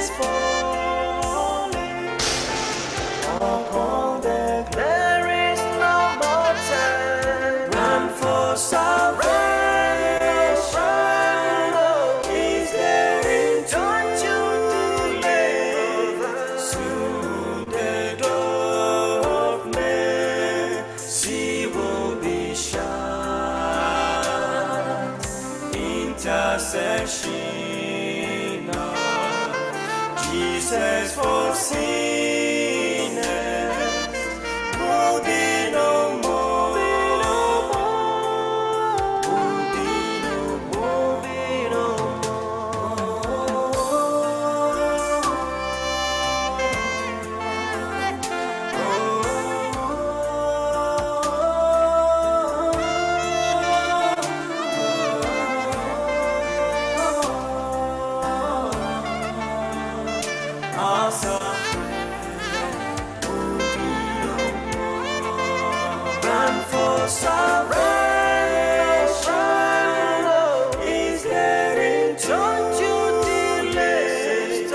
is falling upon the ground. There is no more time. Run for salvation. Is there in don't you delay. Soon the door of mercy will be shut. Intercession of Jesus for sinners will be no more. Will be no more. Our suffering will be no more. Run for salvation. Is there in don't you delay.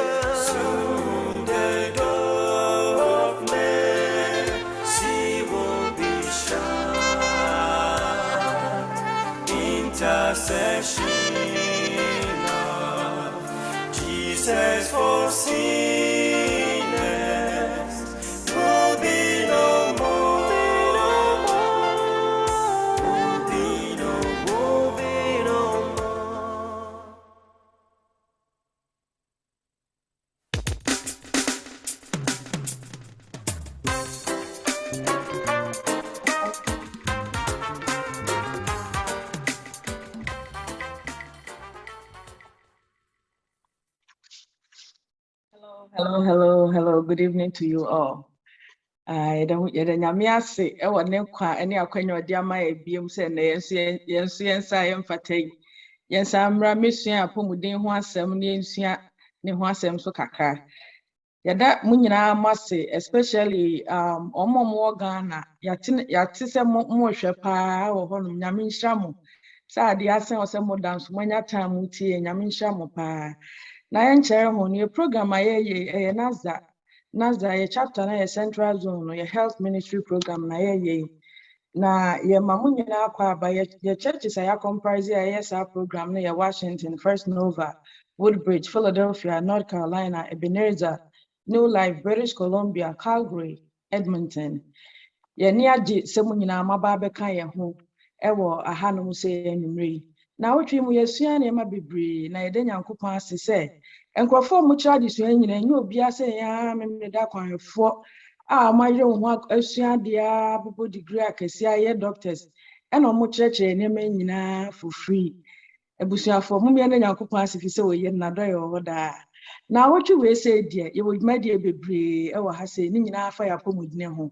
Soon the door of mercy will be shut. Intercession of Jesus for sinners will be no more. Will be no more. Hello. Good evening to you all. I don't yet and Yamiasi, Ewa Nekwa, any Aquino Diama, Bium Sen, yes, I am fatigued. Yes, I'm Ramissia, Pumudin, Huasem, Nihuasem Sokaka. Yada Munina Masi, especially Omo Morgana, Yatisa Moshepa, or Honum Yamin Shamu. Sa the Asen or some more dance, when your time muti and Yamin Shamu pa. Na yenkyere ho ne program ayeye Nagsda ye chapter na ye central zone no ye health ministry program na ye na ye mamunyina akwa ba ye churches aya comprise yes our program na ye Washington, First Nova, Woodbridge, Philadelphia, North Carolina, Ebenezer, New Life, British Columbia, Calgary, Edmonton. Ye ni agi semunyina amaba beka ye ho ewo ahanom se enumre. Na wotwe mu yesua na ema bebre na yede nyankopon ase se enkrofo mu kira di sua nyina enye obi ase ya memne da kwanfo a mayre ho asua dia bubu degree akesi aye doctors eno mu kirekire ne ma nyina for free ebusuafo mu me na nyankopon ase fi se oye na do ye hoda na wotwe we se die ye wo dwumade bebre e wo ha se ni nyina afa ya pomudine ho.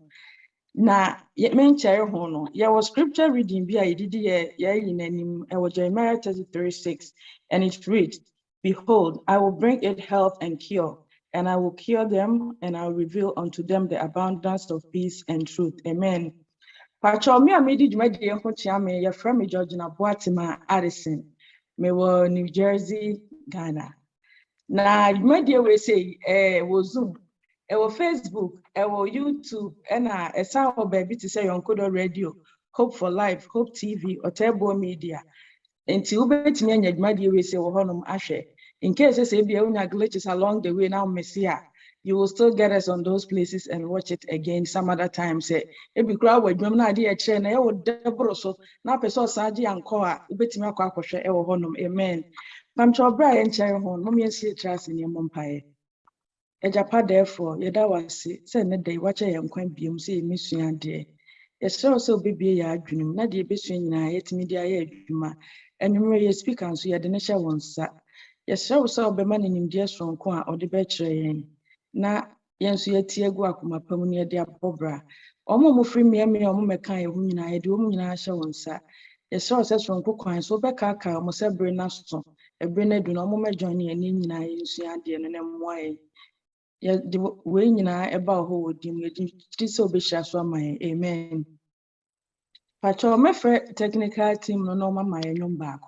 Na menkyere ho no ye was scripture reading bi a yedidi ye yinanim e was Jeremiah 33:6, and it reads, "Behold, I will bring it health and cure, and I will cure them, and I will reveal unto them the abundance of peace and truth." Amen. Pacho me amedi dwumade ho chia me ye from Georgina Boatima Addison, me wo New Jersey, Ghana. Na dwumade we say wo Zoom, ewo Facebook, ewo YouTube, ena esa o baby to say Yonkodo Radio, Hope for Life, Hope TV, Otebo Media. Enti ubetimi anya dwumade we say wo honom ahwe. In case say be unya glitches along the way now Messia, you will still get us on those places and watch it again some other time. Say ebi kura wa dwum na ade e kire na ewo debro so na person saji anko a ubetimi akwa akohwe ewo honom. Amen. Pamcho bra ye nkyere ho no me nsie trust ni mompae. Ejapa therefore yeda wase se ne dey wache ye nkwan biem se emisua de. Yesere so obibie ya adwunim na de ebesua nyina yetimi de aye adwuma. Enumre ye speaker nso ye de ne hye wonsa. Yesere so obema ne nimde sonko a ode be kire yen. Na yenso yeti egu akoma pam ne de abobra. Omo mo free me omo meka ye hu nyina ye de omo nyina hye wonsa. Yesere so sonko kwan so be ka aka mo se bre na so. Ebre na du na omo mejoin ye ni nyina yensua de no ne mmoaye. Yeah, the way you know about who would you this obesha so my amen. Pacho my friend technical team no normal my number.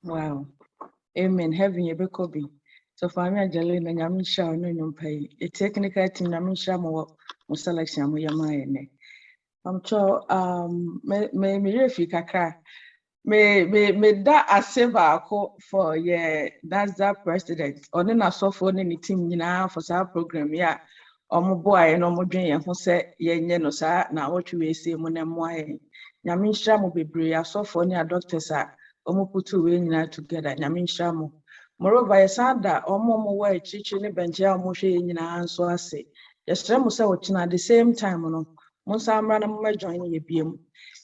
Wow. Amen. Heaven ye be kobi. So for me Angelina nyame sha no nyumpai. A technical team nyame sha mo selection mo yama ne. Cho me refi kakra. Me da ase baako for Nagsda president. One na sofo ne ni team nyina for sa program ya. Omo boy no mo dwen ye ho se ye nye no sa na wotwe ese mu ne mo aye. Nyame nhira mo bebre asofo ne doctors a omo putu we nyina together. Nyame nhira mo. Moreover yesanda omo wo echichi ne benje a omo hwe nyina anso ase. Yesre mo se wochina the same time no. Mo sa amra na mo join ye biem.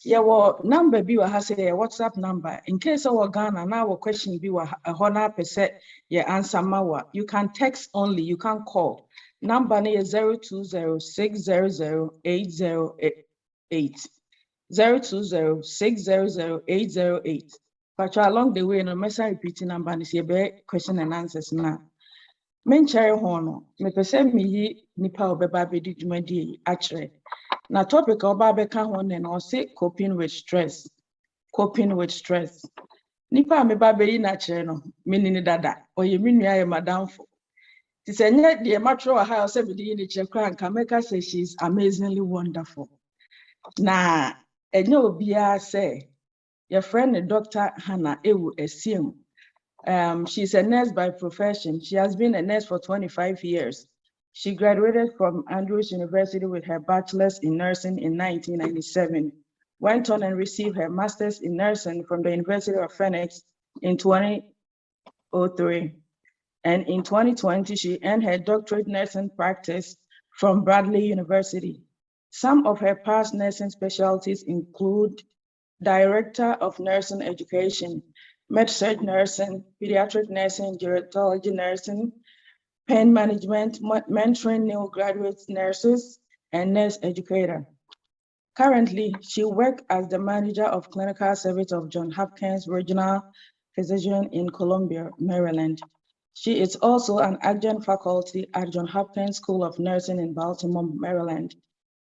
Yawo number bi wa ha say WhatsApp number in case of Ghana now our question bi wa hona percent your answer mawa you can text only you can call number is 020600808 020600808 but along the way no message repeating number is be question and answers now men cherry hono me pese me yi nipa obeba be di dwumadi akere. Na topic oba beka ho ne na say coping with stress. Coping with stress. Nipa me ba be yi na kire no, me ni dada. Oye me nua ye madamfo. Ti se nye de matro ha o se be di ni kire kra nka meka say she's amazingly wonderful. Na enye obia say your friend Dr. Hannah Ewoo-Asiem. She's a nurse by profession. She has been a nurse for 25 years. She graduated from Andrews University with her bachelor's in nursing in 1997, went on and received her master's in nursing from the University of Phoenix in 2003. And in 2020, she earned her doctorate nursing practice from Bradley University. Some of her past nursing specialties include Director of Nursing Education, Med-Surg Nursing, Pediatric Nursing, Gerontology Nursing, Pain Management, mentoring new graduate nurses, and nurse educator. Currently, she works as the manager of clinical service of Johns Hopkins Regional Physician in Columbia, Maryland. She is also an adjunct faculty at Johns Hopkins School of Nursing in Baltimore, Maryland.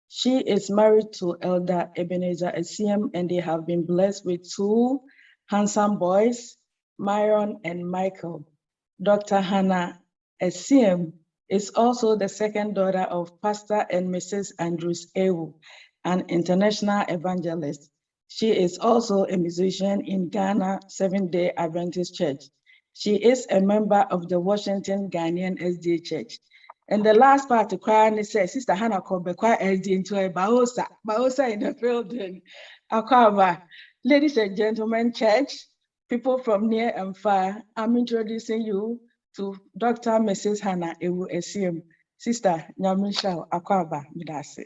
She is married to Elder Ewoo-Asiem, and they have been blessed with two handsome boys, Myron and Michael. Dr. Hannah Asiem is also the second daughter of Pastor and Mrs. Andrews Ewoo, an international evangelist. She is also a musician in Ghana Seventh-day Adventist Church. She is a member of the Washington Ghanaian SDA Church. And the last part of crying says, Sister Hannah Kobekwa SDA into a Baosa in the building. Akaba, ladies and gentlemen, church, people from near and far, I'm introducing you to Dr. Mrs. Hannah Ewoo-Asiem. Sister Nyamisha Akaba, Midase.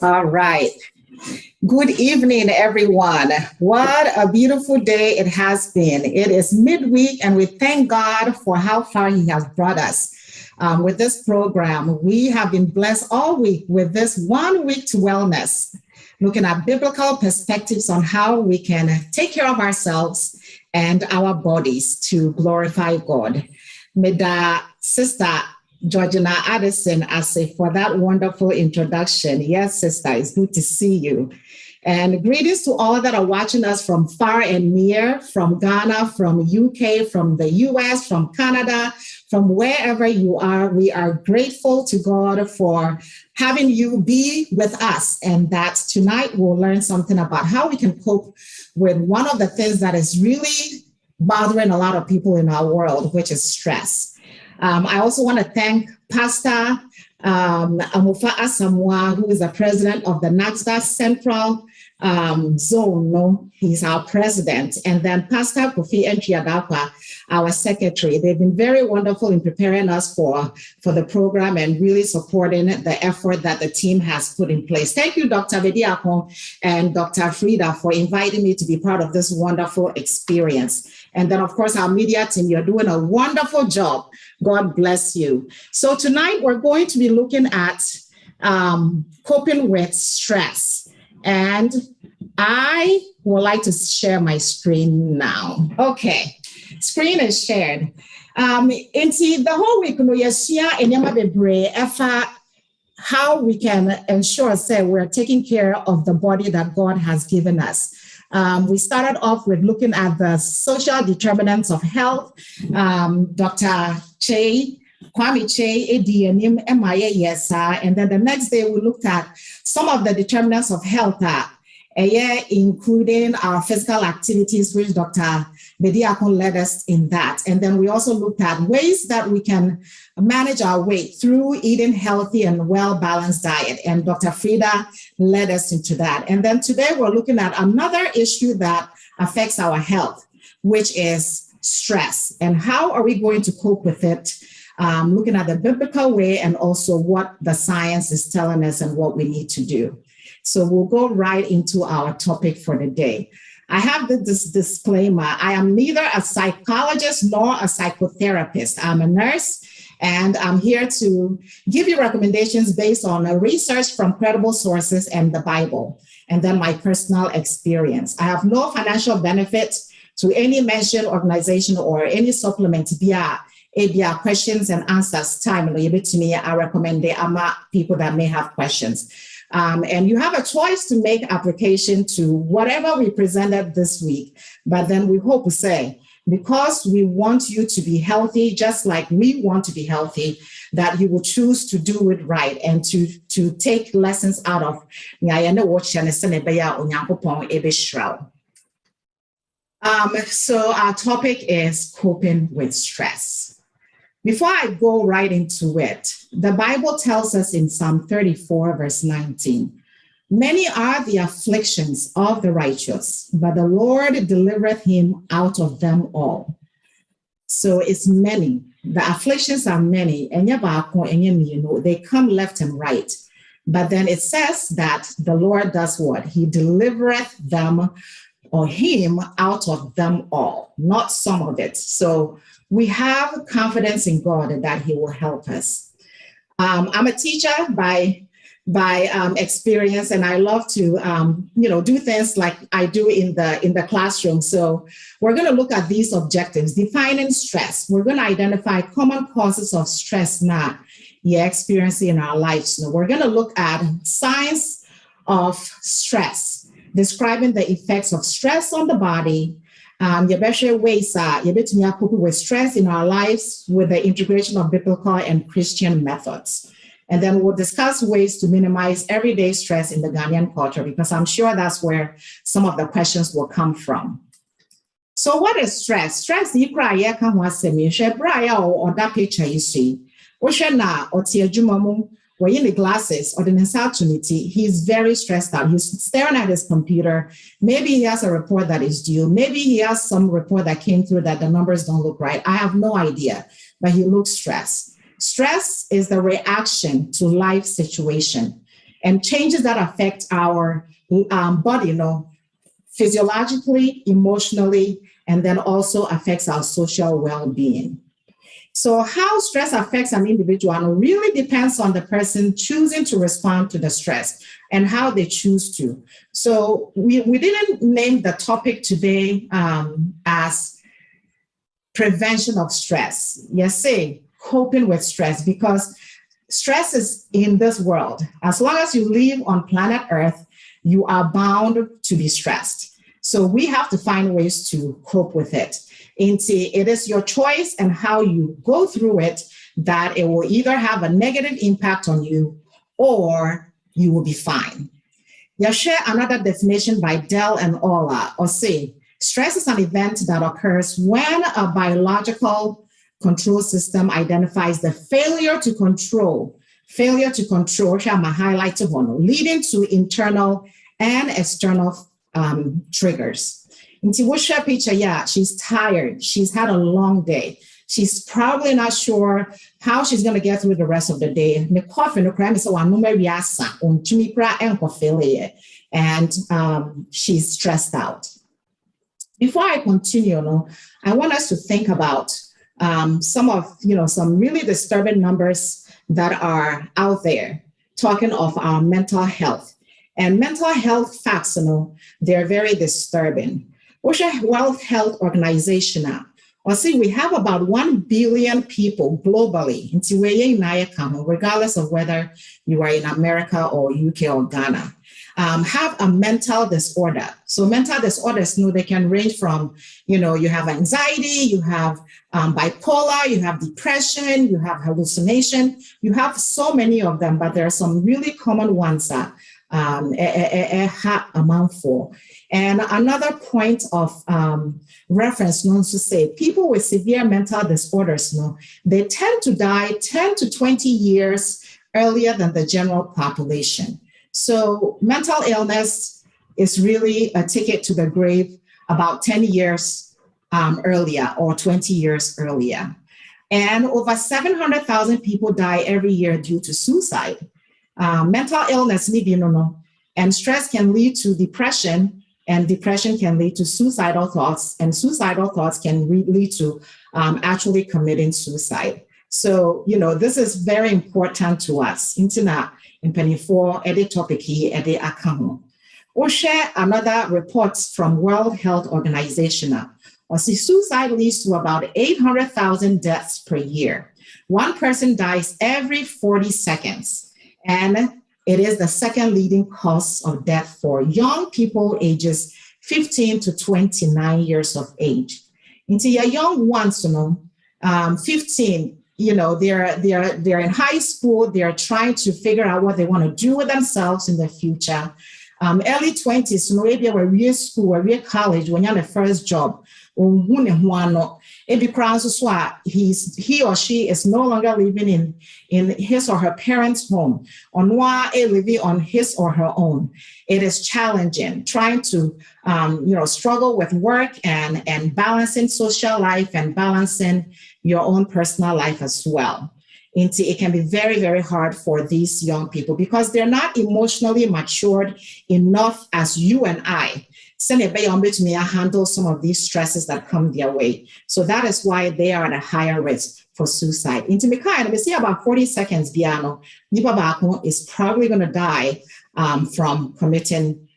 All right. Good evening, everyone. What a beautiful day it has been. It is midweek, and we thank God for how far He has brought us. With this program, we have been blessed all week with this 1 week to wellness, looking at biblical perspectives on how we can take care of ourselves and our bodies to glorify God. May the sister Georgina Addison, I say, for that wonderful introduction. Yes, sister, it's good to see you. And greetings to all that are watching us from far and near, from Ghana, from UK, from the US, from Canada, from wherever you are. We are grateful to God for having you be with us. And that tonight we'll learn something about how we can cope with one of the things that is really bothering a lot of people in our world, which is stress. I also want to thank Pastor Amufa Asamoah, who is the president of the Nagsda Central Zone. No, he's our president. And then Pastor Kofi Entriadakwa, our secretary. They've been very wonderful in preparing us for the program and really supporting the effort that the team has put in place. Thank you, Dr. Bediakon and Dr. Frida, for inviting me to be part of this wonderful experience. And then, of course, our media team, you're doing a wonderful job. God bless you. So tonight we're going to be looking at coping with stress. And I would like to share my screen now. Okay, screen is shared. Into the whole week, how we can ensure that we're taking care of the body that God has given us. We started off with looking at the social determinants of health. Dr. Kwame Che, ADNM, MIA, and then the next day we looked at some of the determinants of health, including our physical activities, which Dr. Bediakon led us in that. And then we also looked at ways that we can manage our weight through eating healthy and well-balanced diet. And Dr. Frida led us into that. And then today we're looking at another issue that affects our health, which is stress. And how are we going to cope with it? Looking at the biblical way and also what the science is telling us and what we need to do. So we'll go right into our topic for the day. I have this disclaimer. I am neither a psychologist nor a psychotherapist. I'm a nurse, and I'm here to give you recommendations based on a research from credible sources and the Bible, and then my personal experience. I have no financial benefit to any mentioned organization or any supplement via questions and answers timely. I recommend the people that may have questions. And you have a choice to make application to whatever we presented this week. But then we hope to say, because we want you to be healthy, just like we want to be healthy, that you will choose to do it right and to take lessons out of. So our topic is coping with stress. Before I go right into it, the Bible tells us in Psalm 34, verse 19, many are the afflictions of the righteous, but the Lord delivereth him out of them all. So it's many. The afflictions are many. They come left and right. But then it says that the Lord does what? He delivereth them or him out of them all, not some of it. So we have confidence in God that he will help us. I'm a teacher by experience, and I love to do things like I do in the classroom. So we're going to look at these objectives: defining stress. We're going to identify common causes of stress now you're experiencing in our lives. So we're going to look at signs of stress, describing the effects of stress on the body. Ways with stress in our lives with the integration of biblical and Christian methods. And then we'll discuss ways to minimize everyday stress in the Ghanaian culture, because I'm sure that's where some of the questions will come from. So what is stress? Stress is that picture you see. Wearing the glasses or the opportunity, he's very stressed out. He's staring at his computer. Maybe he has a report that is due. Maybe he has some report that came through that the numbers don't look right. I have no idea, but he looks stressed. Stress is the reaction to life situation and changes that affect our body, physiologically, emotionally, and then also affects our social well-being. So how stress affects an individual really depends on the person choosing to respond to the stress and how they choose to. So we didn't name the topic today as prevention of stress. Yes, say coping with stress, because stress is in this world. As long as you live on planet Earth, you are bound to be stressed. So we have to find ways to cope with it. It is your choice and how you go through it that it will either have a negative impact on you or you will be fine. You share another definition by Dell and Ola, or say, stress is an event that occurs when a biological control system identifies the failure to control, leading to internal and external triggers. Picture, she's tired. She's had a long day. She's probably not sure how she's going to get through the rest of the day. And she's stressed out. Before I continue, I want us to think about some really disturbing numbers that are out there talking of our mental health. And mental health facts, they're very disturbing. World Health Organization, we have about 1 billion people globally, regardless of whether you are in America or UK or Ghana, have a mental disorder. So mental disorders, they can range from, you have anxiety, you have bipolar, you have depression, you have hallucination, you have so many of them, but there are some really common ones that amount for. And another point of reference, to say people with severe mental disorders, they tend to die 10 to 20 years earlier than the general population. So mental illness is really a ticket to the grave about 10 years earlier or 20 years earlier. And over 700,000 people die every year due to suicide. Mental illness, and stress can lead to depression, and depression can lead to suicidal thoughts, and suicidal thoughts can lead to actually committing suicide. So, this is very important to us. In Penny 4, edit topic here, edit account. Or share another report from World Health Organization. Or see, suicide leads to about 800,000 deaths per year. One person dies every 40 seconds. And it is the second leading cause of death for young people ages 15 to 29 years of age. Into your young ones, 15, they're in high school, they're trying to figure out what they want to do with themselves in the future. Early 20s, maybe we're school, we're college, when you're the first job. He or she is no longer living in his or her parents' home, living on his or her own. It is challenging trying to struggle with work and balancing social life and balancing your own personal life as well. It can be very, very hard for these young people because they're not emotionally matured enough as you and I handle some of these stresses that come their way. So that is why they are at a higher risk for suicide. We see about 40 seconds, Nipa is probably going to die from committing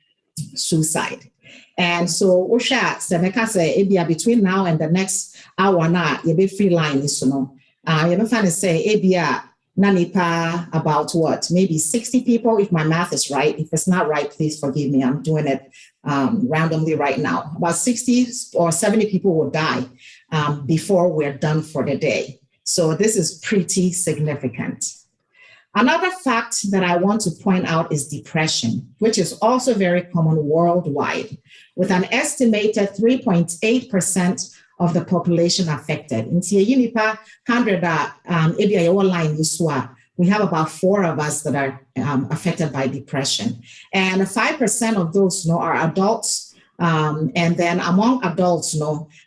suicide. And so, between now and the next hour, you'll be free line. You're trying to say, Nanipa, about what? Maybe 60 people, if my math is right. If it's not right, please forgive me. I'm doing it randomly right now. About 60 or 70 people will die before we're done for the day. So this is pretty significant. Another fact that I want to point out is depression, which is also very common worldwide, with an estimated 3.8% of the population affected. In 100 we have about 4 of us that are affected by depression. And 5% of those are adults. And then among adults,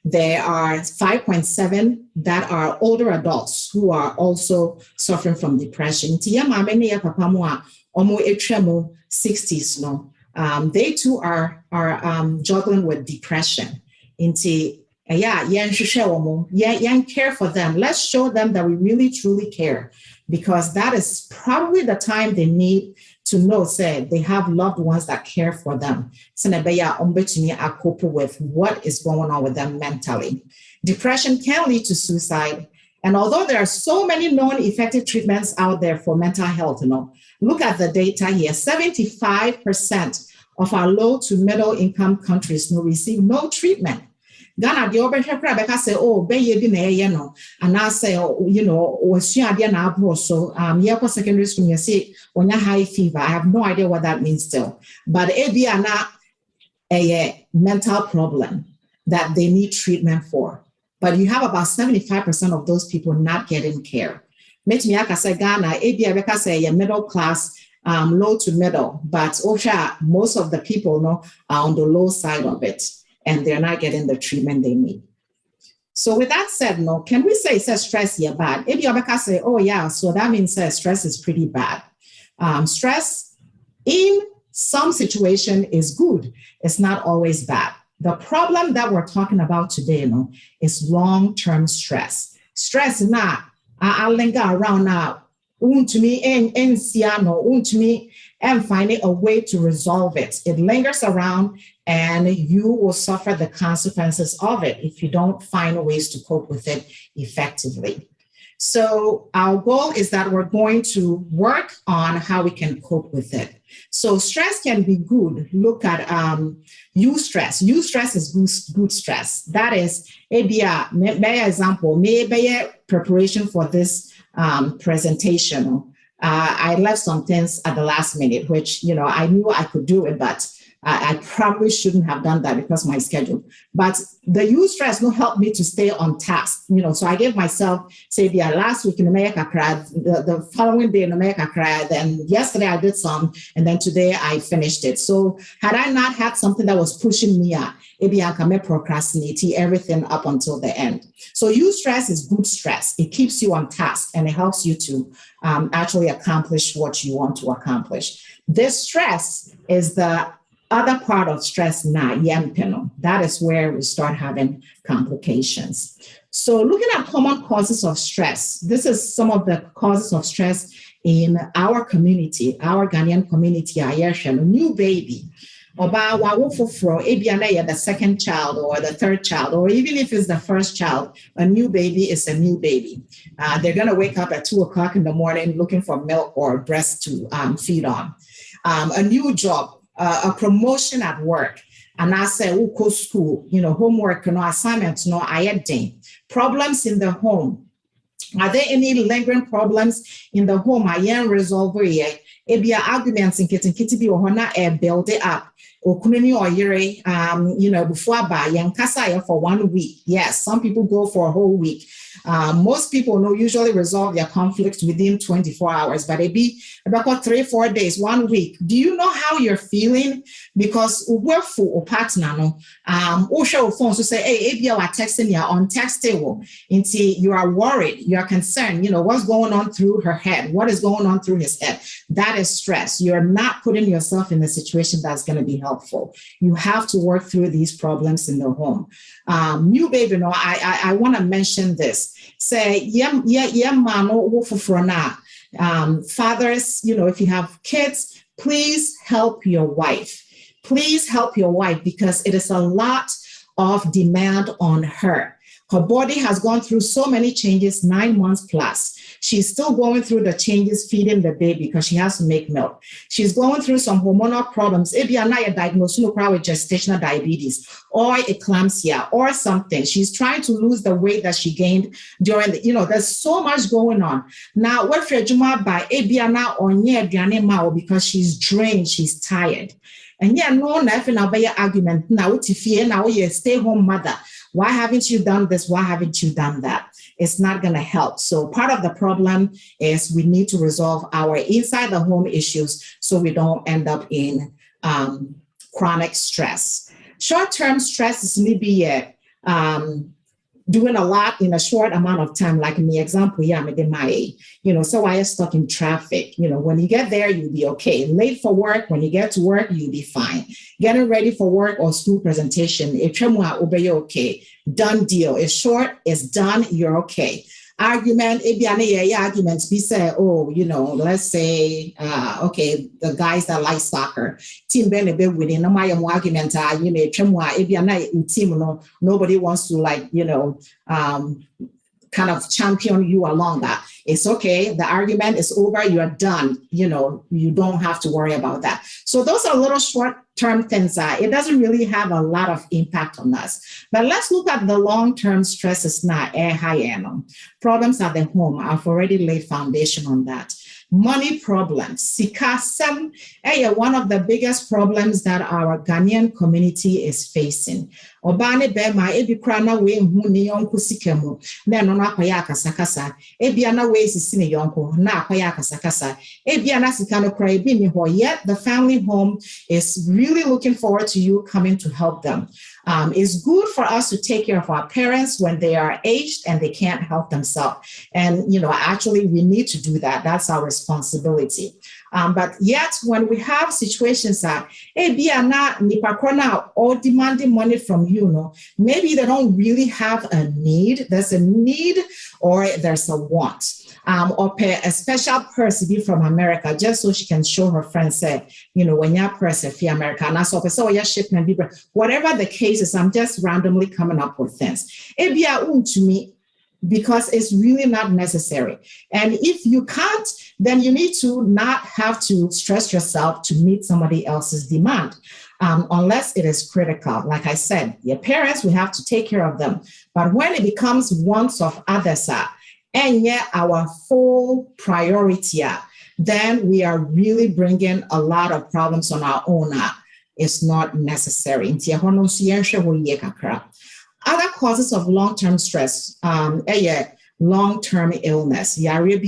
there are 5.7 that are older adults who are also suffering from depression. 60s, they too are juggling with depression. Care for them. Let's show them that we really truly care, because that is probably the time they need to know, say, they have loved ones that care for them. Cope with what is going on with them mentally. Depression can lead to suicide. And although there are so many known effective treatments out there for mental health, look at the data here. 75% of our low to middle income countries receive no treatment. Ghana, the overhead say, oh, and I say, secondary school, you see, when you high fever, I have no idea what that means still. But it be a mental problem that they need treatment for. But you have about 75% of those people not getting care. Make me say Ghana, say middle class, low to middle, but most of the people are on the low side of it, and they're not getting the treatment they need. So with that said, can we say stress is bad? If you say, oh yeah, so that means stress is pretty bad. Stress in some situation is good. It's not always bad. The problem that we're talking about today, is long-term stress. Stress not, I'll linger around now, and finding a way to resolve it. It lingers around, and you will suffer the consequences of it if you don't find ways to cope with it effectively. So our goal is that we're going to work on how we can cope with it. So stress can be good. Look at eustress. Eustress is good stress. That is, may example, maybe preparation for this presentation. I left some things at the last minute, which, I knew I could do it, but I probably shouldn't have done that because of my schedule. But the eustress will help me to stay on task. So I gave myself, say, last week in America, the following day in America, then yesterday I did some, and then today I finished it. So had I not had something that was pushing me out, maybe I can procrastinate everything up until the end. So eustress is good stress. It keeps you on task, and it helps you to actually accomplish what you want to accomplish. This stress is the other part of stress now, that is where we start having complications. So looking at common causes of stress, this is some of the causes of stress in our community, our Ghanaian community, a new baby, the second child or the third child, or even if it's the first child, a new baby is a new baby. They're going to wake up at 2:00 in the morning looking for milk or breast to feed on. A new job, a promotion at work, and I say, go school, homework, assignments, I had problems in the home. Are there any lingering problems in the home? I am resolve it. It be arguments in kitty be or build it up. Or before I for 1 week. Yes, some people go for a whole week. Most people usually resolve their conflicts within 24 hours, but it be about 3-4 days, 1 week. Do you know how you're feeling? Because we're for partner, show phone to say, hey, if you are texting you on text table, until you are worried, you are concerned, what's going on through her head, what is going on through his head. That is stress. You're not putting yourself in a situation that's going to be helpful. You have to work through these problems in the home. New baby, I want to mention this. Say, fathers, if you have kids, please help your wife. Please help your wife, because it is a lot of demand on her. Her body has gone through so many changes, 9 months plus. She's still going through the changes feeding the baby because she has to make milk. She's going through some hormonal problems. If you're not diagnosed with gestational diabetes or eclampsia or something, she's trying to lose the weight that she gained during the, there's so much going on. Now, what for Juma by Ebiana or Mao because she's drained, she's tired. And yeah, no, nothing about your argument. Now, if you're a stay-home mother, why haven't you done this? Why haven't you done that? It's not going to help. So part of the problem is we need to resolve our inside the home issues so we don't end up in chronic stress. Short-term stress is maybe doing a lot in a short amount of time, like in the example, so I was stuck in traffic. When you get there, you'll be okay. Late for work, when you get to work, you'll be fine. Getting ready for work or school presentation, obey okay. Done deal. It's short, it's done, you're okay. Argument, arguments, we say, let's say, okay, the guys that like soccer, team benefit winning, no my argument, nobody wants to kind of champion you along that. It's okay. The argument is over. You're done. You don't have to worry about that. So those are little short-term things. It doesn't really have a lot of impact on us. But let's look at the long-term stresses now. Problems at the home. I've already laid foundation on that. Money problems. Sikasem, one of the biggest problems that our Ghanaian community is facing. Obane bema ebikrana we huni yonko sikemu na no na kwaya kasakasa ebiana we sisine yonko na kwaya kasakasa ebiana sikano kra ebi ni ho, yet the family home is really looking forward to you coming to help them. It's good for us to take care of our parents when they are aged and they can't help themselves. And, actually we need to do that. That's our responsibility. But yet when we have situations that, or demanding money from you, maybe they don't really have a need. There's a need or there's a want. Or pay a special person from America just so she can show her friends, say, when you're person for America, and so your shipment, whatever the case is, I'm just randomly coming up with things. To me, because it's really not necessary. And if you can't, then you need to not have to stress yourself to meet somebody else's demand, unless it is critical. Like I said, your parents, we have to take care of them. But when it becomes wants of others, and yet our full priority, then we are really bringing a lot of problems on our own. It's not necessary. Other causes of long-term stress, long-term illness. Yari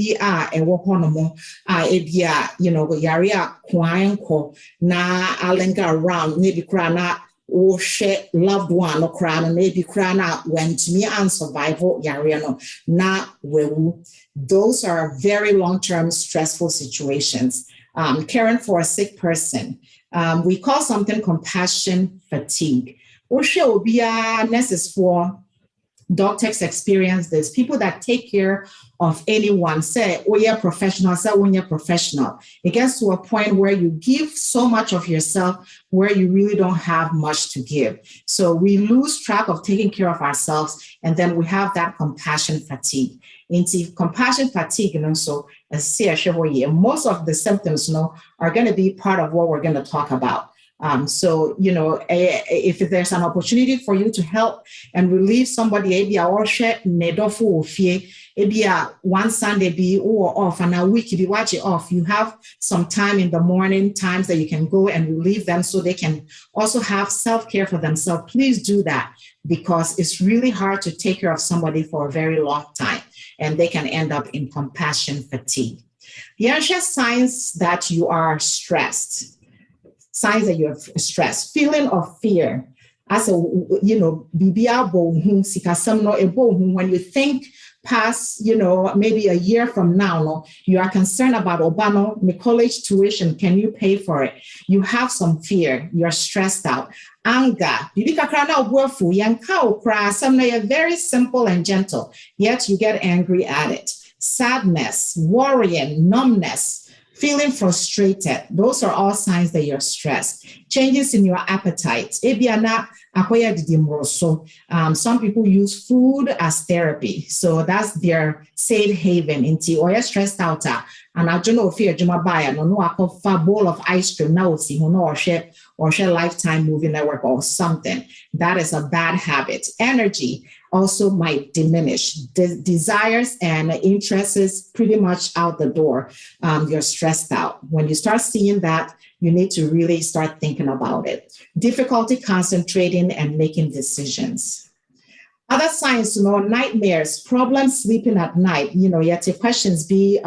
na alenga around maybe krana or share loved one or krana maybe krana went to me and survival yariano na wewu. Those are very long-term stressful situations. Caring for a sick person. We call something compassion fatigue. Nurses for doctors experience this. People that take care of anyone say, oh, you're professional, say, when you're professional. It gets to a point where you give so much of yourself where you really don't have much to give. So we lose track of taking care of ourselves, and then we have that compassion fatigue. Into compassion fatigue, so most of the symptoms are going to be part of what we're going to talk about. So, if there's an opportunity for you to help and relieve somebody, one Sunday be or off and a week you watch it off, you have some time in the morning times that you can go and relieve them so they can also have self-care for themselves. Please do that, because it's really hard to take care of somebody for a very long time and they can end up in compassion fatigue. There are just signs that you are stressed. Signs that you have stress, feeling of fear. As a, when you think past, maybe a year from now, you are concerned about Obano, the college tuition, can you pay for it? You have some fear, you're stressed out. Anger, very simple and gentle, yet you get angry at it. Sadness, worrying, numbness, Feeling frustrated, those are all signs that you're stressed. Changes in your appetite. Some people use food as therapy. So that's their safe haven. Or you're stressed out. And I don't know if you're a bowl of ice cream now, or share Lifetime movie network or something. That is a bad habit. Energy also might diminish. Desires and interests pretty much out the door. You're stressed out. When you start seeing that, you need to really start thinking about it. Difficulty concentrating and making decisions. Other signs, nightmares, problems sleeping at night. Yet your questions be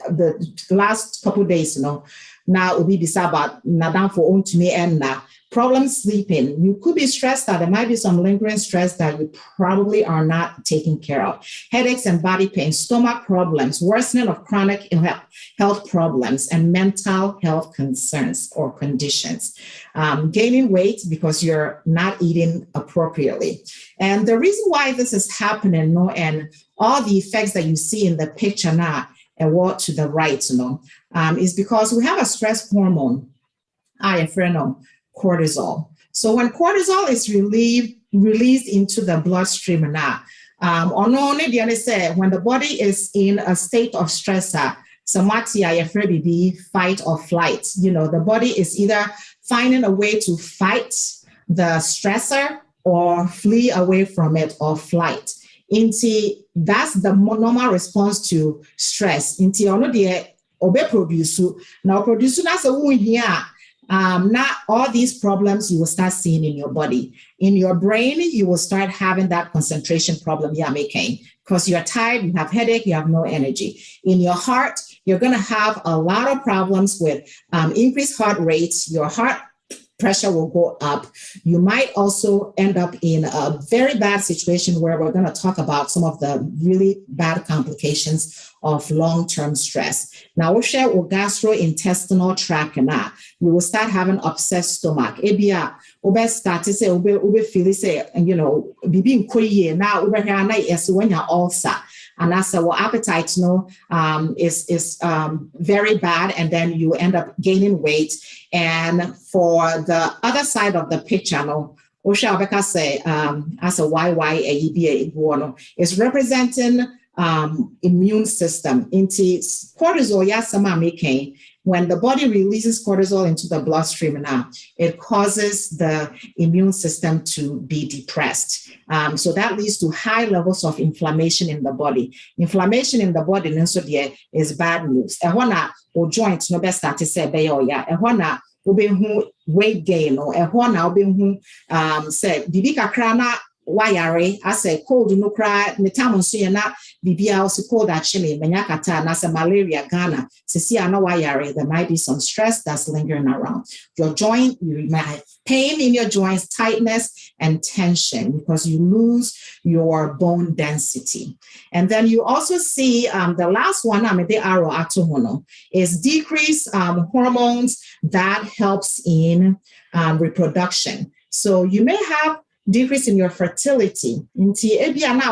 the last couple of days, now will be about nadam for own to me and now. Problem sleeping. You could be stressed out. There might be some lingering stress that you probably are not taking care of. Headaches and body pain, stomach problems, worsening of chronic health problems, and mental health concerns or conditions. Gaining weight because you're not eating appropriately. And the reason why this is happening, and all the effects that you see in the picture now, and what to the right, is because we have a stress hormone, cortisol. So when cortisol is released into the bloodstream now, when the body is in a state of stress, fight or flight, the body is either finding a way to fight the stressor or flee away from it or flight. That's the normal response to stress. That's a wound here. Not all these problems you will start seeing in your body. In your brain, you will start having that concentration problem you're making because you're tired, you have headache, you have no energy. In your heart, you're going to have a lot of problems with increased heart rates. Your heart pressure will go up. You might also end up in a very bad situation where we're going to talk about some of the really bad complications of long-term stress. Now, we'll share with gastrointestinal tract and you will start having upset stomach. Ube start to say, ube feel say, bibi nkoye na ube hana yes when you're ulcer. And that's our appetite, is very bad, and then you end up gaining weight. And for the other side of the picture, Osha Obeka say, as a YYAEBA, is representing immune system. Into cortisol, yasama making. When the body releases cortisol into the bloodstream now, it causes the immune system to be depressed. So that leads to high levels of inflammation in the body. Inflammation in the body is bad news. Or joints no best start to say weight gain or say bibika krana wayare I say cold no cry metamon so na bibia also cold actually menyakata na malaria Ghana sisi ana wayare. There might be some stress that's lingering around your joint. You might have pain in your joints, tightness and tension because you lose your bone density. And then you also see the last one the arrow atomono is decreased hormones that helps in reproduction. So you may have decrease in your fertility. It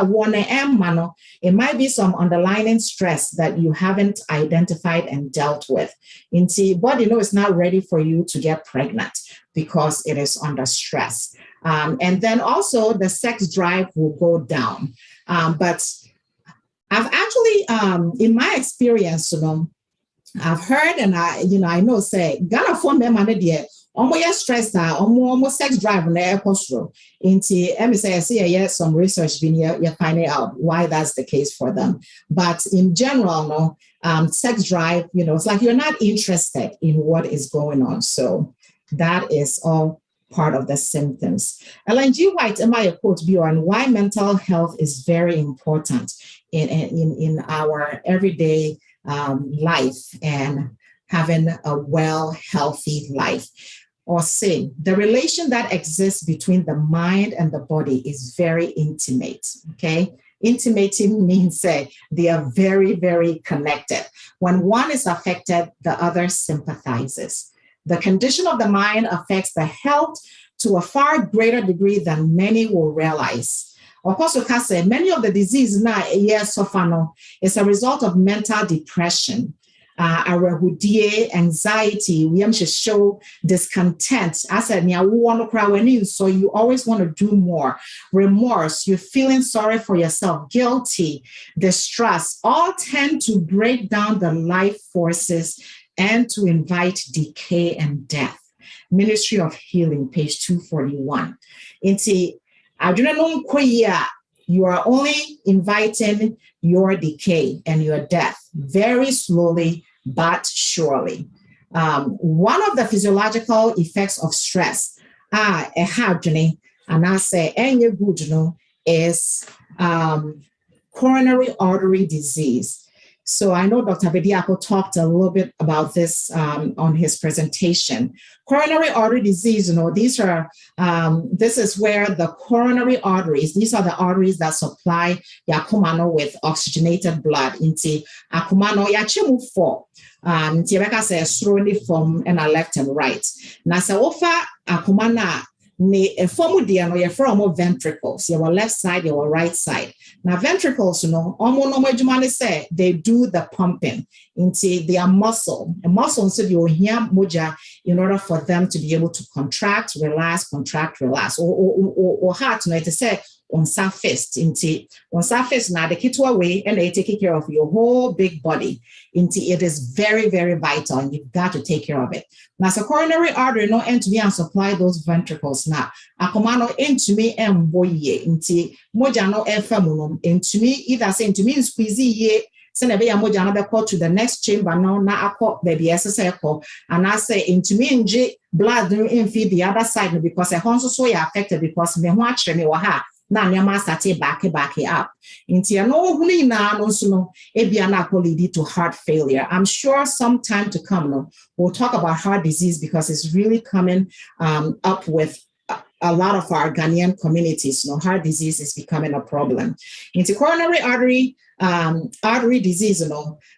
might be some underlying stress that you haven't identified and dealt with. Body it's not ready for you to get pregnant because it is under stress. And then also the sex drive will go down. But I've actually, in my experience, I've heard and I know say Ghana for me almost stressed almost sex drive on the airport. Some research being you're finding out why that's the case for them. But in general, sex drive, it's like you're not interested in what is going on. So that is all part of the symptoms. Ellen G. White, am I a quote view on why mental health is very important in our everyday life and having a well, healthy life. Or say the relation that exists between the mind and the body is very intimate. Okay. Intimating means they are very, very connected. When one is affected, the other sympathizes. The condition of the mind affects the health to a far greater degree than many will realize. Apostle Kase, many of the disease now is a result of mental depression. arehudie, anxiety, we am show discontent. I said, so you always want to do more. Remorse, you're feeling sorry for yourself, guilty, distrust, all tend to break down the life forces and to invite decay and death. Ministry of Healing, page 241. You are only inviting your decay and your death very slowly but surely. One of the physiological effects of stress, is coronary artery disease. So I know Dr. Bediako talked a little bit about this on his presentation. Coronary artery disease, these are, this is where the coronary arteries, these are the arteries that supply Yakumano with oxygenated blood. Inti Akumano Yachimu for, Tibeka says, slowly from and left and right. Nasa ofa Akumana. A form of your ventricles, your left side, your right side. Now, ventricles, say they do the pumping into their muscle. A muscle, so you hear moja in order for them to be able to contract, relax, or heart, to say on surface, now the kit away and they take care of your whole big body. It is very, very vital, and you've got to take care of it. Now, so coronary artery no end to me and supply those ventricles now. Akomano into me and boye into mojano efemunum into me either say into me squeeze ye. Send a mojano be called to the next chamber now. Na ako baby SSL and I say into me and J blood in feed the other side because I also so affected because me watch me waha. Na nyama sate back up. Inti no huli na no suno ebiana lead to heart failure. I'm sure sometime to come we'll talk about heart disease because it's really coming up with a lot of our Ghanaian communities. Heart disease is becoming a problem. Into coronary artery disease,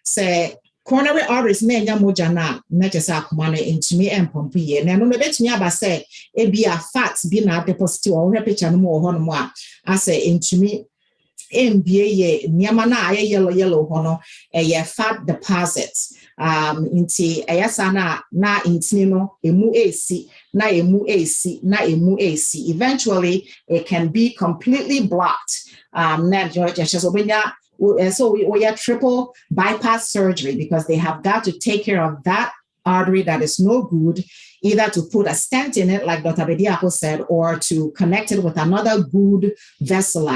say coronary arteries ne nya moja na mechesa akomano intimi empompu ye na no betumi aba say e bia fat bi na deposit o hwe picture no mo ho no mo a say intimi mbie ye niama na aye yellow ho no ye fat deposits inti ayasa na intini no emu AC na emu AC na emu AC. Eventually it can be completely blocked. Na just obenya. So we are triple bypass surgery because they have got to take care of that artery that is no good, either to put a stent in it, like Dr. Bediako said, or to connect it with another good vessel.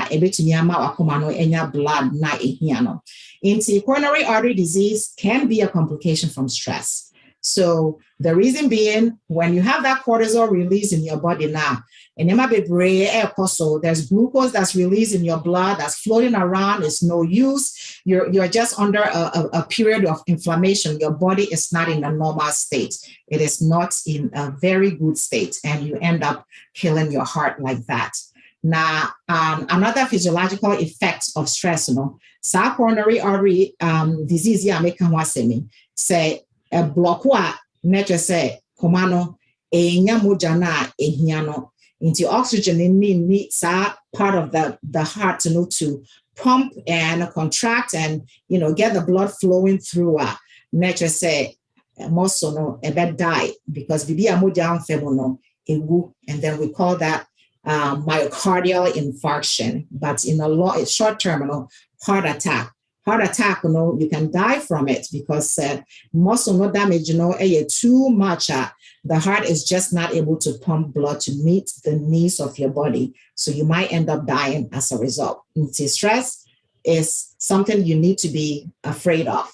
Coronary artery disease can be a complication from stress. So the reason being, when you have that cortisol release in your body now, and there's glucose that's released in your blood that's floating around. It's no use. You're just under a period of inflammation. Your body is not in a normal state. It is not in a very good state, and you end up killing your heart like that. Now, another physiological effect of stress, coronary artery disease, say a blockwa, nature say, komano, mojana, hiano. Into oxygen in me part of the heart to pump and contract and get the blood flowing through nature say muscle a bed die because and then we call that myocardial infarction, but in a short term heart attack. Heart attack, you can die from it because muscle no damage, too much. The heart is just not able to pump blood to meet the needs of your body. So you might end up dying as a result. Stress is something you need to be afraid of.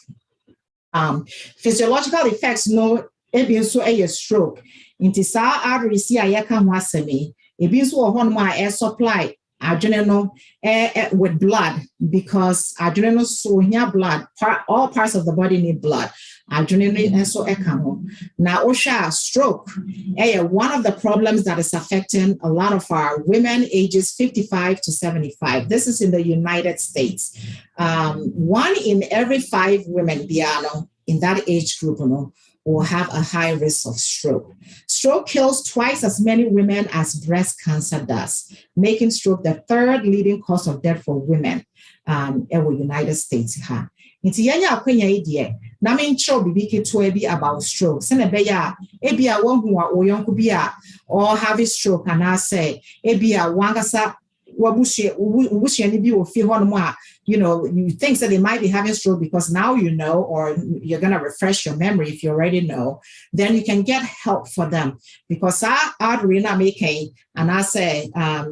Physiological effects, a stroke. Inti sa artery si ayeka wasemi. Ebinso hormone air supply. Adrenal with blood because adrenal so here blood all parts of the body need blood. Adrenal and so now OSHA stroke one of the problems that is affecting a lot of our women ages 55 to 75. This is in the United States. 1 in every 5 women in that age group will have a high risk of stroke. Stroke kills twice as many women as breast cancer does, making stroke the 3rd leading cause of death for women in the United States. Nti yanya akwenya idie. Na me ncho bibi keto bi about stroke. Se na be ya ebia wonhu a oyonko bi or have stroke and I say ebia wangasa wabushie ni bi ofi hono you know, you think that they might be having stroke because now you know, or you're going to refresh your memory if you already know, then you can get help for them. Because our artery na making, and I say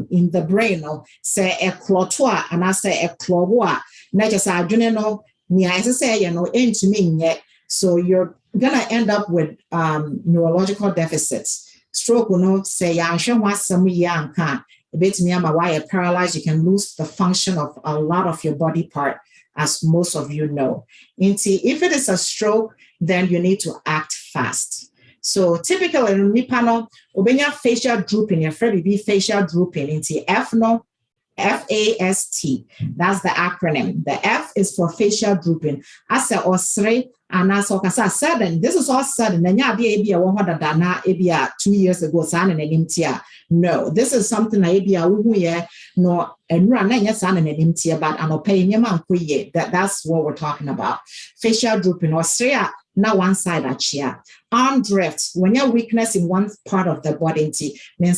in the brain, say a clotwa, and I say a clotwa, not just I don't know, I say, you know, into me yet. So you're going to end up with neurological deficits. Stroke will not say, I'm sure what some young can't. A bit me, why you're paralyzed, you can lose the function of a lot of your body part, as most of you know. If it is a stroke, then you need to act fast. So typically, in the panel, obenya facial drooping, your friend be facial drooping into FAST. That's the acronym. The F is for facial drooping. I say osre and as sudden. This is all sudden. And yeah, be a 2 years ago, son and no, this is something I be a no and run and yes, and but I'm not paying your man. That's what we're talking about. Facial drooping or now one side achia. Arm drifts when you're weakness in one part of the body, then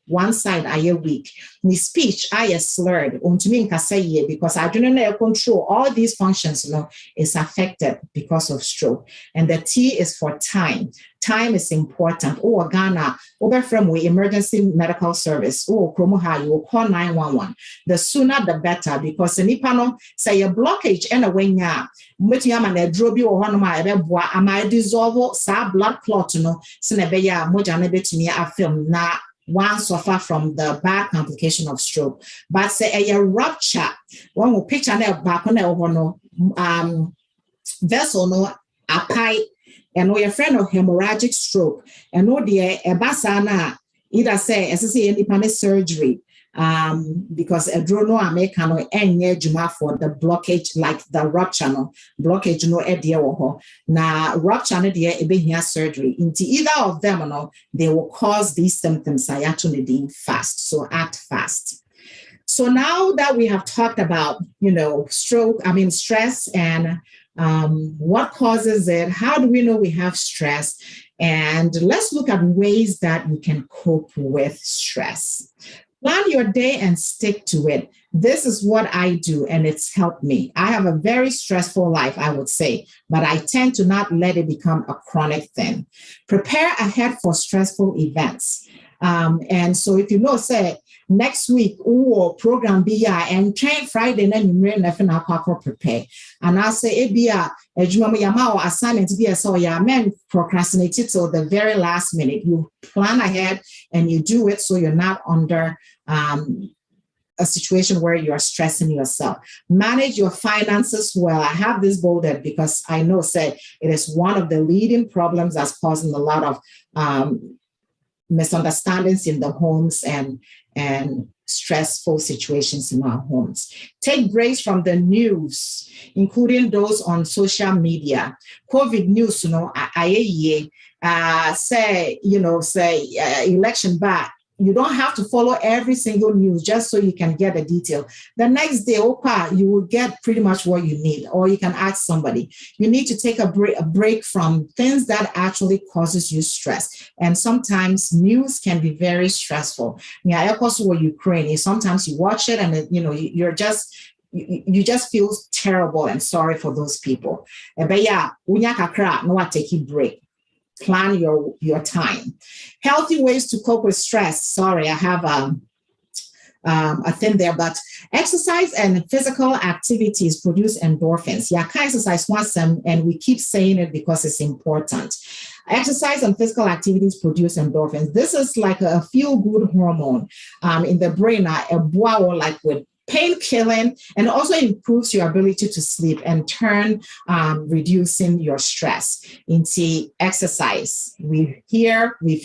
one side are you weak. My speech I slurred because I do not control all these functions, you know, is affected because of stroke. And the T is for time. Time is important. Oh, Ghana, over from we emergency medical service. Oh, Kromoha, you will call 911. The sooner the better, because any panel say a blockage and a wing ya. I might dissolve blood clot, you know, Senebeya, Mojanebetini, I film na one suffer from the bad complication of stroke. But say a rupture, one will picture back on the vessel, no, a pipe, and we a friend of hemorrhagic stroke, and no dear, a basana, either say, as I say, any surgery. Because a drone American and juma for the blockage, like the rupture no blockage no idea na rupture no dear ebehia surgery. Into either of them no, they will cause these symptoms. I actually being fast, so act fast. So now that we have talked about, you know, stress and what causes it, how do we know we have stress? And let's look at ways that we can cope with stress. Plan your day and stick to it. This is what I do, and it's helped me. I have a very stressful life, I would say, but I tend to not let it become a chronic thing. Prepare ahead for stressful events. And so if you know, say, next week, program be and train Friday, and then you may never prepare. And I say, Yamao assignment be so yeah, men procrastinate it till the very last minute. You plan ahead and you do it so you're not under a situation where you are stressing yourself. Manage your finances well. I have this bolded because I know, say, it is one of the leading problems that's causing a lot of misunderstandings in the homes and stressful situations in our homes. Take breaks from the news, including those on social media. COVID news, you know, say election back. You don't have to follow every single news just so you can get a detail. The next day, you will get pretty much what you need, or you can ask somebody. You need to take a break from things that actually causes you stress. And sometimes news can be very stressful. Yeah, of course, with Ukraine, sometimes you watch it and you just feel terrible and sorry for those people. But yeah, take a break. Plan your time. Healthy ways to cope with stress. Sorry, I have a thing there, but exercise and physical activities produce endorphins. Yeah, can exercise once and we keep saying it because it's important. Exercise and physical activities produce endorphins. This is like a feel-good hormone in the brain, like with pain killing, and also improves your ability to sleep and turn reducing your stress into exercise. We've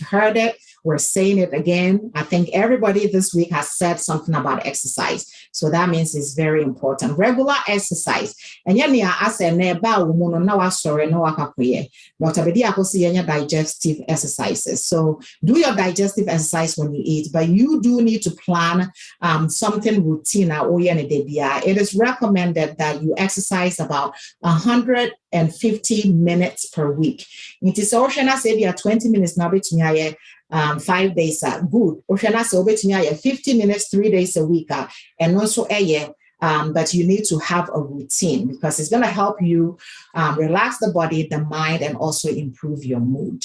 heard it, we're saying it again. I think everybody this week has said something about exercise. So that means it's very important. Regular exercise. And I said, digestive exercises. So do your digestive exercise when you eat, but you do need to plan something routine it is recommended that you exercise about 150 minutes per week. It is also 20 minutes now between 5 days good. Oceana 50 minutes 3 days a week and also but you need to have a routine because it's going to help you relax the body, the mind, and also improve your mood.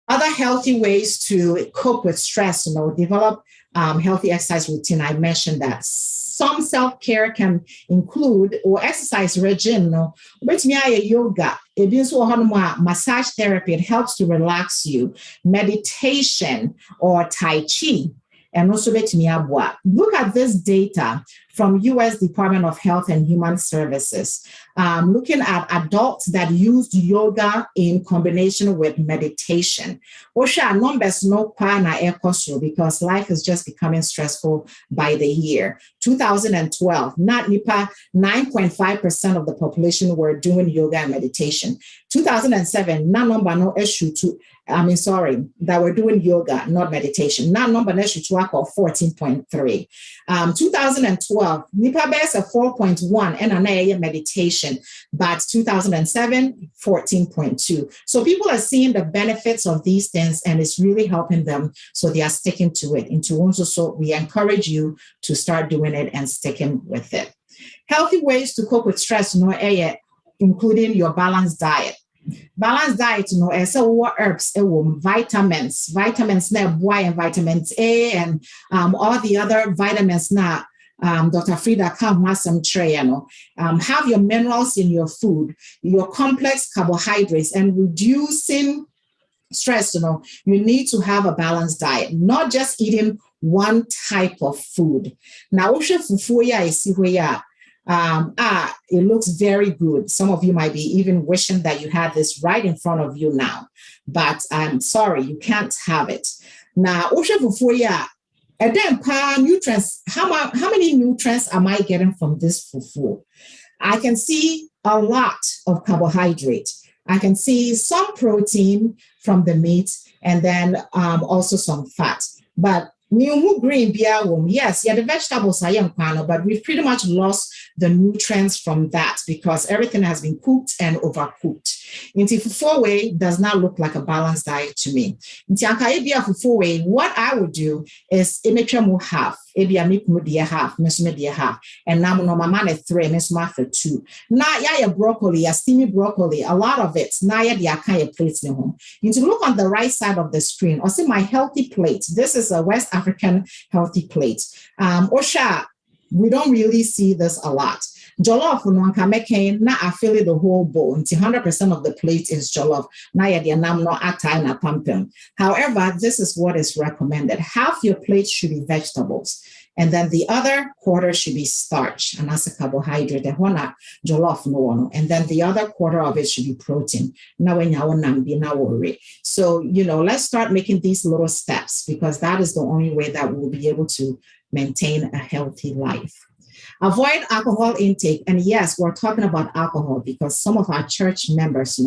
Other healthy ways to cope with stress, develop healthy exercise routine. I mentioned that. Some self-care can include or exercise regime, yoga, massage therapy, it helps to relax you, meditation or Tai Chi. And also, look at this data from U.S. Department of Health and Human Services, looking at adults that used yoga in combination with meditation. Osha numbers no because life is just becoming stressful by the year. 2012, not NIPA, 9.5% of the population were doing yoga and meditation. 2007, that were doing yoga, not meditation. Now number 14.3. 2012, NIPA bears a 4.1 and an meditation, but 2007, 14.2. So people are seeing the benefits of these things and it's really helping them. So they are sticking to it. So we encourage you to start doing it and sticking with it. Healthy ways to cope with stress, including your balanced diet. Balanced diet, herbs, vitamins, and vitamins A, and all the other vitamins now. Dr. Frida has some tray, have your minerals in your food, your complex carbohydrates, and reducing stress, you need to have a balanced diet, not just eating one type of food. Now, it looks very good. Some of you might be even wishing that you had this right in front of you now, but I'm sorry, you can't have it. Now, and then nutrients, how many nutrients am I getting from this fufu? I can see a lot of carbohydrate. I can see some protein from the meat and then also some fat. But green yes, the vegetables are young, but we've pretty much lost the nutrients from that because everything has been cooked and overcooked. Into fufu does not look like a balanced diet to me. What I would do is half, half, and now no mama 3, miss for 2. Now ya broccoli, ya steamy broccoli, a lot of it. Now ya the akaya plates in home. You need to look on the right side of the screen or see my healthy plate. This is a West African healthy plate. Osha, we don't really see this a lot. Jollof na I fill it the whole bowl until 100% of the plate is jollof. However, this is what is recommended. Half your plate should be vegetables, and then the other quarter should be starch, and that's a carbohydrate. Jollof no, and then the other quarter of it should be protein. So let's start making these little steps because that is the only way that we'll be able to maintain a healthy life. Avoid alcohol intake. And yes, we're talking about alcohol because some of our church members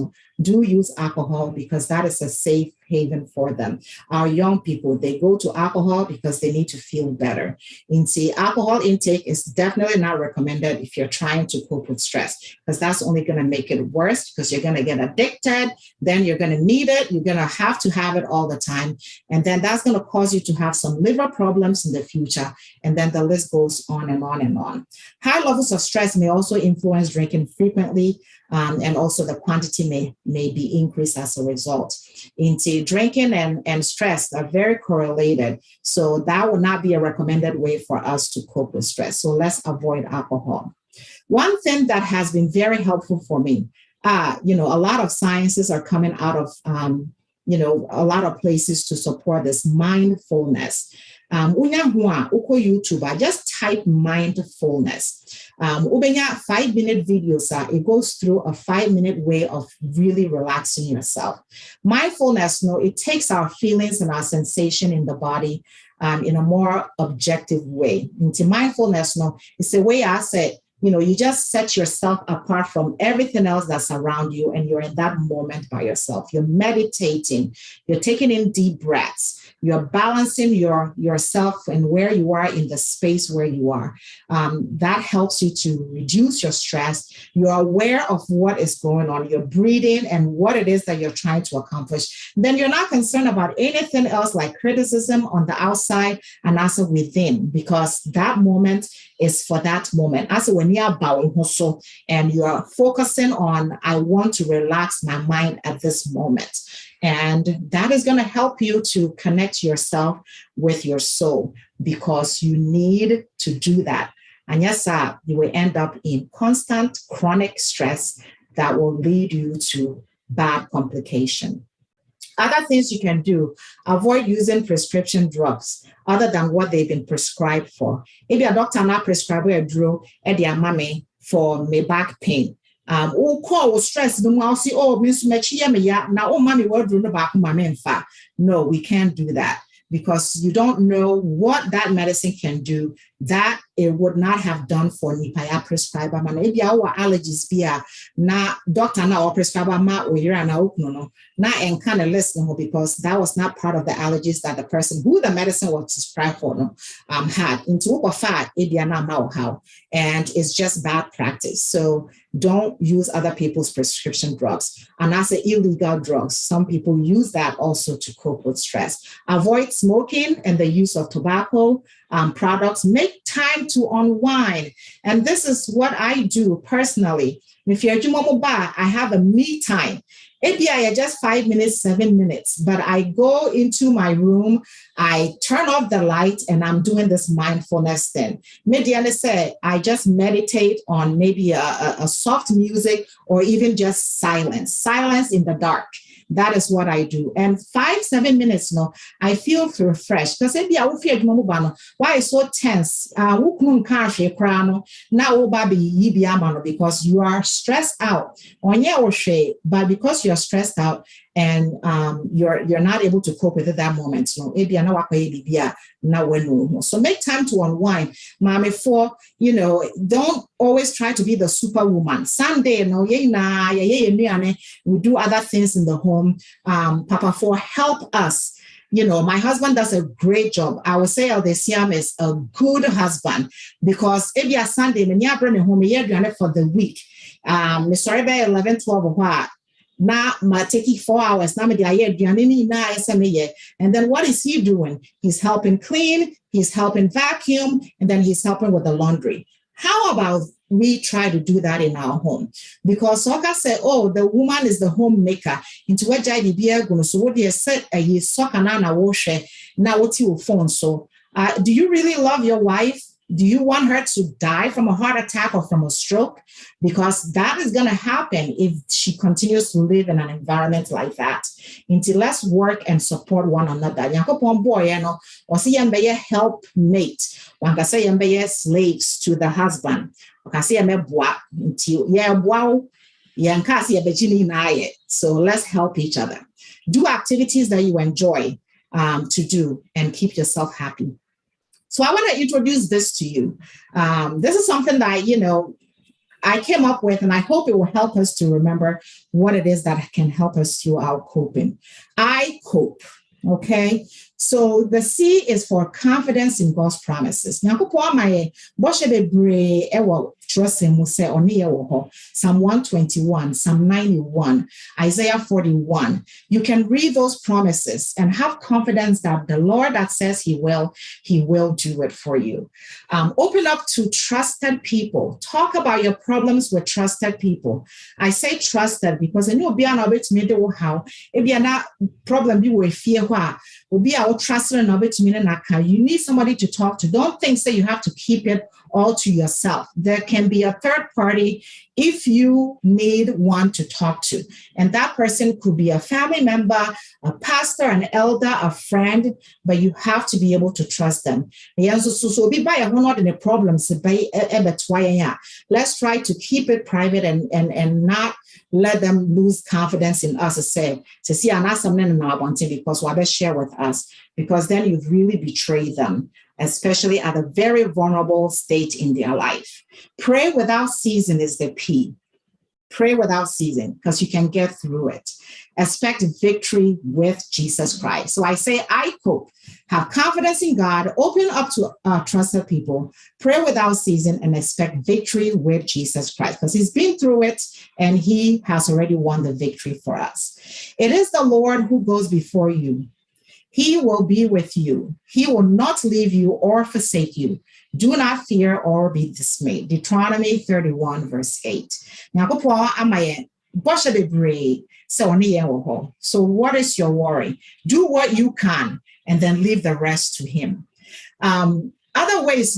do use alcohol because that is a safe haven for them. Our young people, they go to alcohol because they need to feel better. Alcohol intake is definitely not recommended if you're trying to cope with stress because that's only going to make it worse because you're going to get addicted. Then you're going to need it. You're going to have it all the time. And then that's going to cause you to have some liver problems in the future. And then the list goes on and on and on. High levels of stress may also influence drinking frequently. And also the quantity may be increased as a result. Drinking and stress are very correlated. So that would not be a recommended way for us to cope with stress. So let's avoid alcohol. One thing that has been very helpful for me, a lot of sciences are coming out of, a lot of places to support this mindfulness. YouTube, just type mindfulness. 5-minute videos. It goes through a 5-minute way of really relaxing yourself. Mindfulness, it takes our feelings and our sensation in the body in a more objective way. Into mindfulness, it's a way I said, you just set yourself apart from everything else that's around you and you're in that moment by yourself. You're meditating, you're taking in deep breaths. You're balancing yourself and where you are in the space where you are. That helps you to reduce your stress. You're aware of what is going on. You're breathing and what it is that you're trying to accomplish. Then you're not concerned about anything else like criticism on the outside and also within, because that moment is for that moment. As when you're bowing also, and you're focusing on, I want to relax my mind at this moment. And that is going to help you to connect yourself with your soul, because you need to do that. And yes, you will end up in constant chronic stress that will lead you to bad complication. Other things you can do: avoid using prescription drugs other than what they've been prescribed for. Maybe a doctor not prescribe a drug at their mommy for my back pain. Call stress, no more see, oh, Miss Machia, now, oh, mommy, what do no back, my No, we can't do that, because you don't know what that medicine can do that it would not have done for Nipaya prescriber. Maybe our allergies be na doctor na or prescriber ma or here and no na and kind of listen, because that was not part of the allergies that the person who the medicine was prescribed for had. Into fat how, and it's just bad practice. So don't use other people's prescription drugs. And as illegal drugs, some people use that also to cope with stress. Avoid smoking and the use of tobacco products. Make time to unwind. And this is what I do personally. If you're I have a me time. ABI just 5 minutes, 7 minutes, but I go into my room, I turn off the light, and I'm doing this mindfulness thing. Maybe I say I just meditate on maybe a soft music, or even just silence in the dark. That is what I do. And 5-7 minutes, I feel refreshed. Because maybe I will feel why is so tense? Now, because you are stressed out. But because you're stressed out and you're not able to cope with it that moment. So make time to unwind. Mommy, don't always try to be the superwoman. Sunday, we do other things in the home. Papa, help us. My husband does a great job. I would say Ewoo-Asiem is a good husband, because every Sunday, when you bring home, you're doing it for the week. Sorry, by 11, 12, now my taking 4 hours. Now and then what is he doing? He's helping clean, he's helping vacuum, and then he's helping with the laundry. How about we try to do that in our home? Because Soka said, oh, the woman is the homemaker. Into what JDB, so what you said, you soka na wash now what you phone. So do you really love your wife? Do you want her to die from a heart attack or from a stroke? Because that is going to happen if she continues to live in an environment like that. Until let's work and support one another. Or see help mate. One can say slaves to the husband. So let's help each other. Do activities that you enjoy to do and keep yourself happy. So I want to introduce this to you. This is something that, I came up with, and I hope it will help us to remember what it is that can help us through our coping. I cope, okay? So the C is for confidence in God's promises. Psalm 121, Psalm 91, Isaiah 41. You can read those promises and have confidence that the Lord that says he will do it for you. Open up to trusted people. Talk about your problems with trusted people. I say trusted because I know how if you're not problem be with fear, will be our trusted and you need somebody to talk to. Don't think that you have to keep it all to yourself. There can be a third party if you need one to talk to. And that person could be a family member, a pastor, an elder, a friend, but you have to be able to trust them. Let's try to keep it private and not let them lose confidence in us to see because what they share with us, because then you've really betrayed them, especially at a very vulnerable state in their life. Pray without ceasing is the P. Pray without ceasing because you can get through it. Expect victory with Jesus Christ. So I say, I cope. Have confidence in God. Open up to trusted people. Pray without ceasing and expect victory with Jesus Christ because he's been through it and he has already won the victory for us. It is the Lord who goes before you. He will be with you. He will not leave you or forsake you. Do not fear or be dismayed. Deuteronomy 31, verse 8. So what is your worry? Do what you can and then leave the rest to him. Other ways,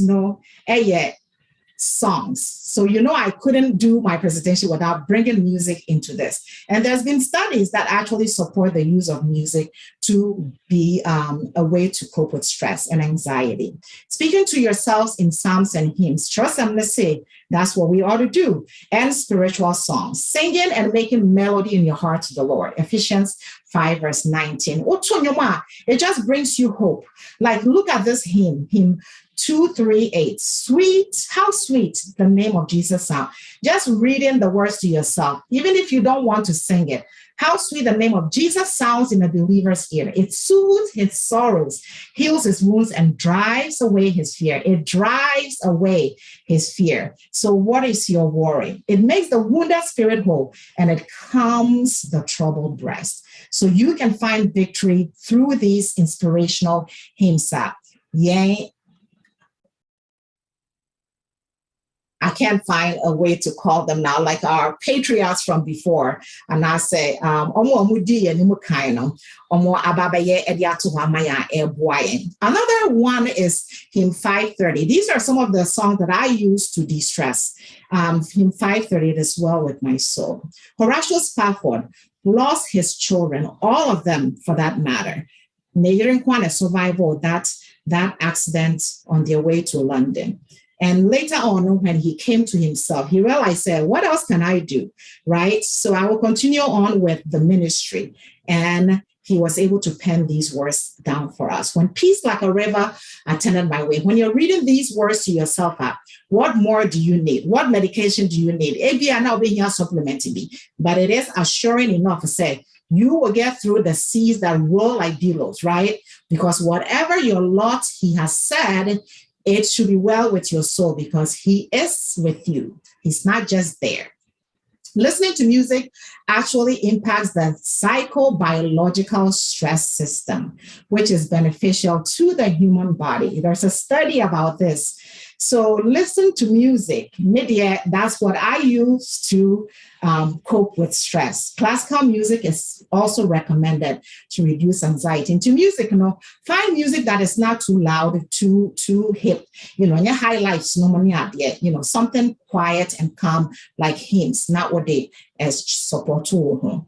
songs. So, I couldn't do my presentation without bringing music into this. And there's been studies that actually support the use of music to be a way to cope with stress and anxiety. Speaking to yourselves in psalms and hymns, trust I'm going to say that's what we ought to do. And spiritual songs, singing and making melody in your heart to the Lord. Ephesians 5, verse 19. It just brings you hope. Like, look at this hymn 238. Sweet, how sweet the name of Jesus sound. Just reading the words to yourself, even if you don't want to sing it. How sweet the name of Jesus sounds in a believer's ear. It soothes his sorrows, heals his wounds, and drives away his fear. It drives away his fear. So what is your worry? It makes the wounded spirit whole, and it calms the troubled breast. So you can find victory through these inspirational hymns. I can't find a way to call them now, like our patriots from before. And I say, another one is hymn 530. These are some of the songs that I use to de-stress. Hymn 530, it is well with my soul. Horatio Spafford lost his children, all of them for that matter. A survival that accident on their way to London. And later on, when he came to himself, he realized, what else can I do, right? So I will continue on with the ministry. And he was able to pen these words down for us. When peace like a river attended my way. When you're reading these words to yourself, what more do you need? What medication do you need? Maybe I'm not being here supplementing me, but it is assuring enough to say, you will get through the seas that roll like billows, right? Because whatever your lot he has said, it should be well with your soul because he is with you. He's not just there. Listening to music actually impacts the psychobiological stress system, which is beneficial to the human body. There's a study about this. So listen to music. Media, that's what I use to cope with stress. Classical music is also recommended to reduce anxiety. And to music, find music that is not too loud, too hip. Your highlights, something quiet and calm like hymns, not what they as support to.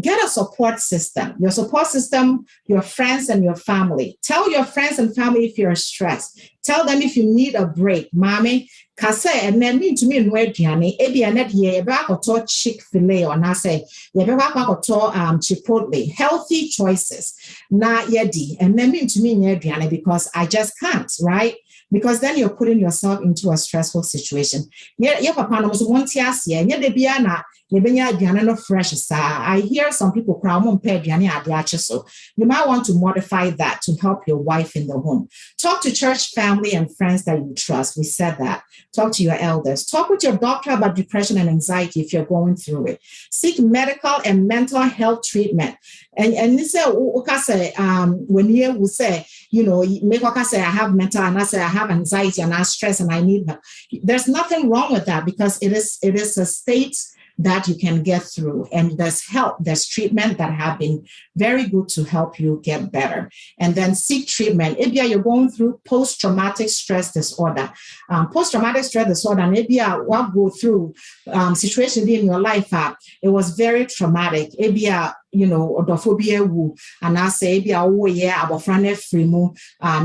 Get a support system. Your support system, your friends and your family. Tell your friends and family if you're stressed. Tell them if you need a break. Mommy, kase and then mean to me in where Diane, Ebianet ye back or talk Chick-fil-A or Nase, ye back or talk Chipotle. Healthy choices. Na yedi, and then mean to me in Diane because I just can't, right? Because then you're putting yourself into a stressful situation. I hear some people cry, so you might want to modify that to help your wife in the home. Talk to church family and friends that you trust. We said that. Talk to your elders. Talk with your doctor about depression and anxiety if you're going through it. Seek medical and mental health treatment. And this when you will say, make say I have mental and I say I have anxiety and I have stress and I need help. There's nothing wrong with that because it is a state that you can get through. And there's help, there's treatment that have been very good to help you get better. And then seek treatment. If you're going through post-traumatic stress disorder, post-traumatic stress disorder, maybe what go through situation in your life, it was very traumatic. Maybe odophobia and I say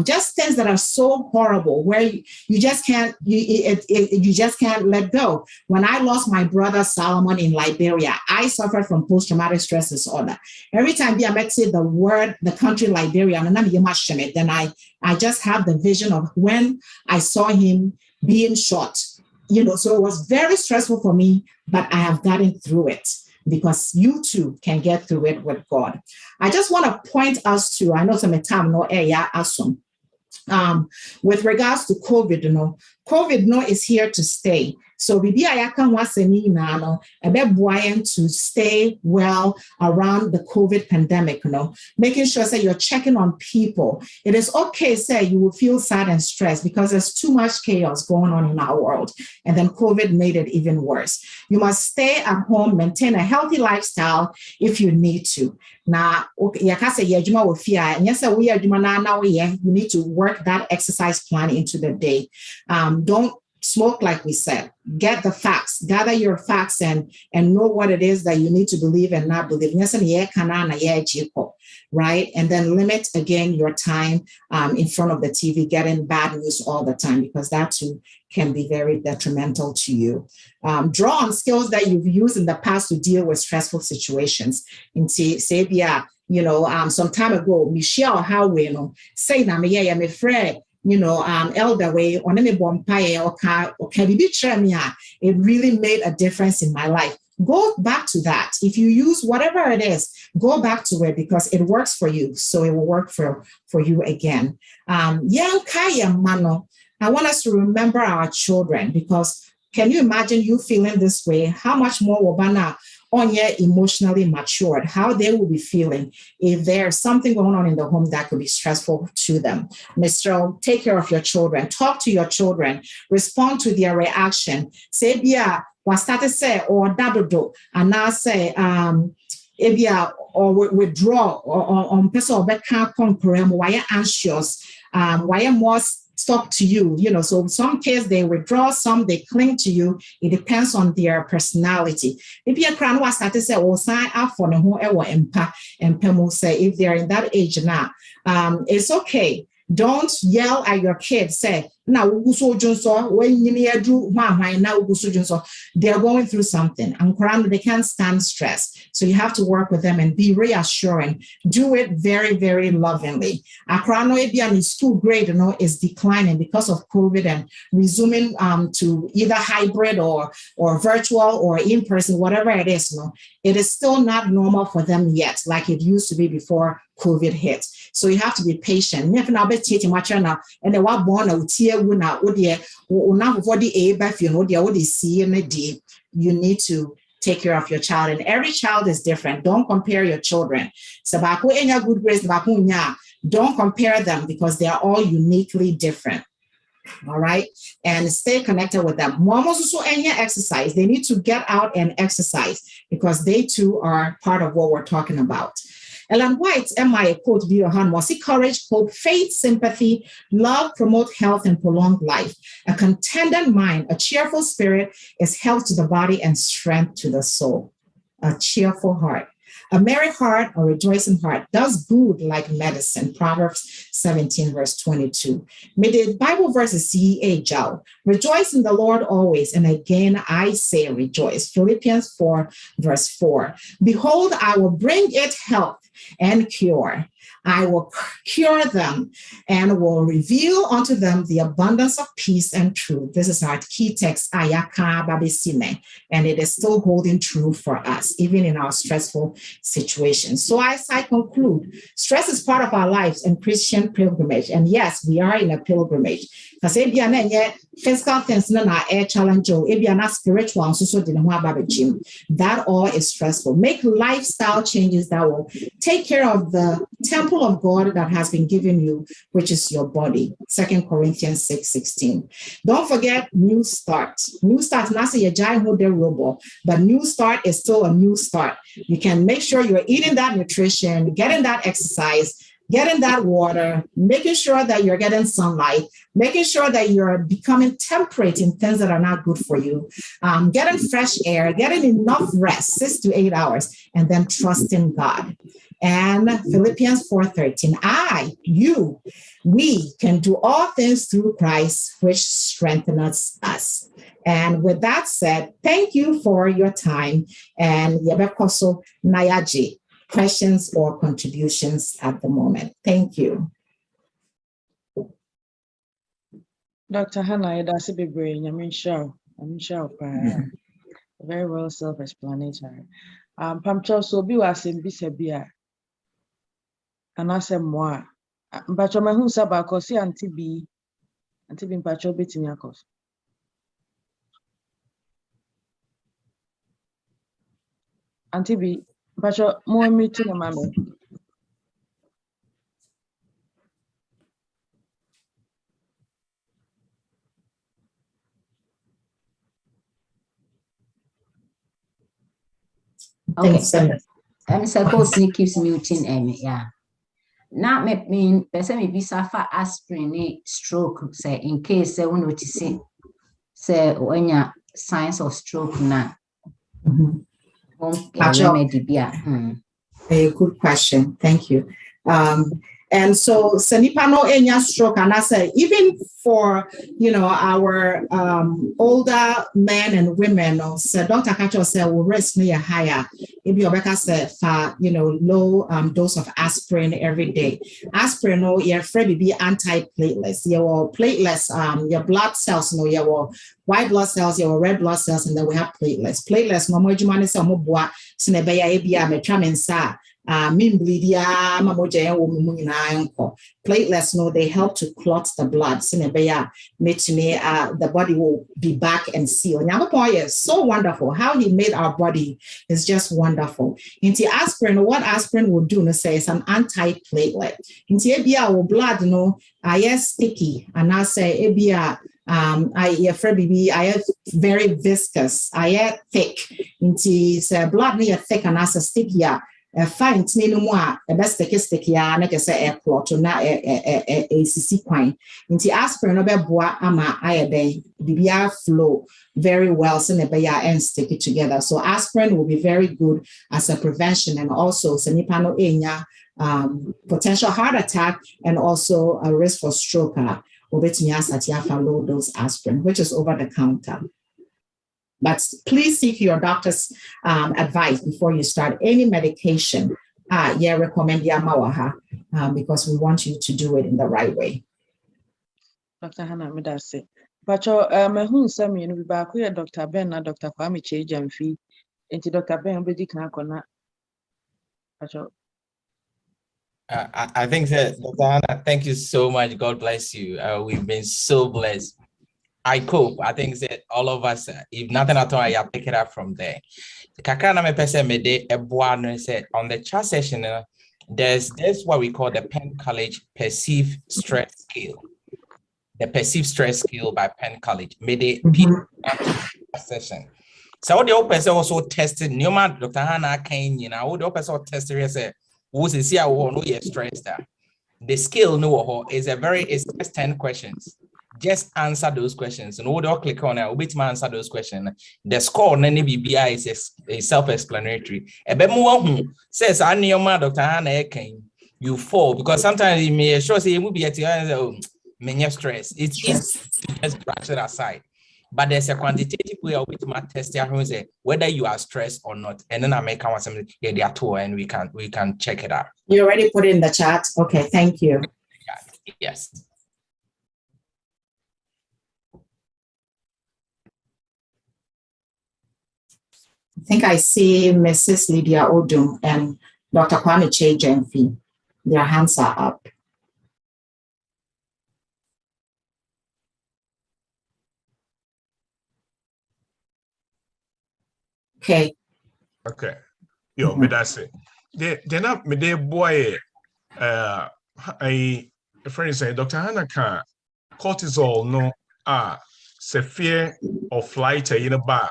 just things that are so horrible where you just can't you just can't let go. When I lost my brother Solomon in Liberia, I suffered from post-traumatic stress disorder. Every time I met the country Liberia, then I just have the vision of when I saw him being shot. So it was very stressful for me, but I have gotten through it because you too can get through it with God. I just want to point us to, I know some time no Ewoo-Asiem. With regards to COVID, COVID is here to stay. So we to stay well around the COVID pandemic, making sure that you're checking on people. It is okay, say you will feel sad and stressed because there's too much chaos going on in our world. And then COVID made it even worse. You must stay at home, maintain a healthy lifestyle if you need to. Now, you need to work that exercise plan into the day. Don't smoke, like we said. Get the facts, gather your facts, and know what it is that you need to believe and not believe. Right? And then limit again your time in front of the TV, getting bad news all the time, because that too can be very detrimental to you. Draw on skills that you've used in the past to deal with stressful situations. And say, some time ago, Michelle Howey, say na me, I'm afraid. Elder way on any bompire or it really made a difference in my life. Go back to that. If you use whatever it is, go back to it because it works for you. So it will work for you again. Young Kaya Mano, I want us to remember our children, because can you imagine you feeling this way? How much more Wabana on your emotionally matured, how they will be feeling if there's something going on in the home that could be stressful to them. Mr. Take care of your children, talk to your children, respond to their reaction. Say, yeah, what started say, or double, and now say, or withdraw, or on person or back why you're anxious, why you're more stuck to you, so in some cases they withdraw, some they cling to you. It depends on their personality. If you're crying, what started say, or sign up for the whoever impact and Pemo say, if they're in that age now, it's okay. Don't yell at your kids. Say, now when you do they're going through something. And they can't stand stress. So you have to work with them and be reassuring. Do it very, very lovingly. In school grade, is declining because of COVID and resuming to either hybrid or virtual or in person, whatever it is. It is still not normal for them yet, like it used to be before COVID hit. So you have to be patient. And then what born you need to take care of your child. And every child is different. Don't compare your children. Don't compare them because they are all uniquely different. All right. And stay connected with them. Mom also any exercise. They need to get out and exercise because they too are part of what we're talking about. Ellen White's MI quote was courage, hope, faith, sympathy, love, promote health, and prolong life. A contented mind, a cheerful spirit is health to the body and strength to the soul. A cheerful heart. A merry heart, a rejoicing heart, does good like medicine. Proverbs 17, verse 22. May the Bible verses see Joe. Rejoice in the Lord always. And again, I say rejoice. Philippians 4, verse 4. Behold, I will bring it health and cure. I will cure them and will reveal unto them the abundance of peace and truth. This is our key text, Ayaka Babisime, and it is still holding true for us, even in our stressful situations. So as I conclude, stress is part of our lives and Christian pilgrimage. And yes, we are in a pilgrimage. Because physical things na air challenge, spiritual, that all is stressful. Make lifestyle changes that will take care of the temple of God that has been given you, which is your body. 2 Corinthians 6:16. Don't forget new start. New start, not say but new start is still a new start. You can make sure you're eating that nutrition, getting that exercise, getting that water, making sure that you're getting sunlight, making sure that you're becoming temperate in things that are not good for you, getting fresh air, getting enough rest, 6 to 8 hours, and then trusting God. And Philippians 4:13, we can do all things through Christ, which strengthens us. And with that said, thank you for your time. And Yebekoso Nayaji. Questions or contributions at the moment. Thank you. Dr. Hannah, that's a big brain. I mean, sure. I'm sure. Very well self-explanatory. Pamcho so bi wasem bi sebia. Anase moi. Mpacho mahu saba kosi anti bi mpacho betimi akos. Anti bi mpacho mo meeting na mame. Okay. Psychosis keeps muting yeah. Now me person me be suffer aspirin stroke say in case say we notice say when ya signs of stroke na remedy be a good question. Thank you. And so Sanipano enya stroke, and I say even for our older men and women, so Dr. Kacho said will risk me higher. If you said for low dose of aspirin every day. Aspirin you're afraid to be anti-platelets. Your platelets, your blood cells, your white blood cells, your red blood cells, and then we have platelets. Platelets, no more jumani sa mo boa sinebeya ebia metramensa. Platelets, they help to clot the blood. The body will be back and seal. Is so wonderful. How he made our body is just wonderful. Into aspirin, what aspirin will do, say, is an anti-platelet. Into our blood, I am sticky, and I say, I have very viscous, I am thick. Into blood near thick and as a sticky. Fine, no more a best sticky, and I say a plot or not a CC quine. Into aspirin, bois ama iodine, BBR flow very well, so and stick it together. So aspirin will be very good as a prevention and also sanipano enya potential heart attack and also a risk for stroke. Low dose aspirin, which is over the counter. But please seek your doctor's advice before you start any medication. Recommend Yamawaha because we want you to do it in the right way. Dr. Hannah Medase. Pacho, who some you know back here, Dr. Ben and Dr. Kwame Chejamfi, into Dr. Ben Bedi Kanakona. Pacho. I think that, Dr. Hannah, thank you so much. God bless you. We've been so blessed. I cope. I think that all of us, if nothing at all, I pick it up from there. Kakana me pese me de eboano said on the chat session, there's what we call the Penn College Perceived Stress Scale. The Perceived Stress Scale by Penn College. Me de session. So the open also tested Newman, Dr. Hannah Kane, the open tested say, who's in see no stress that. The scale no is just 10 questions. Just answer those questions. And we'll click on it. We'll answer those questions. The score on any BBI is self-explanatory. A bit more says, I know my Dr. Hannah Kane, you fall because sometimes you may sure say it will be at the end many stress. It's easy to just brush it aside. But there's a quantitative way of which my test say whether you are stressed or not. And then I make something there are two and we can check it out. You already put it in the chat. Okay, thank you. Yes. I think I see Mrs. Lydia Odum and Dr. Kwame Chejamfi. Their hands are up. Okay. Okay. Yo, me that's it. Then up me de boy a friend say Dr. Hannah can cortisol no se fear of flight in a bar.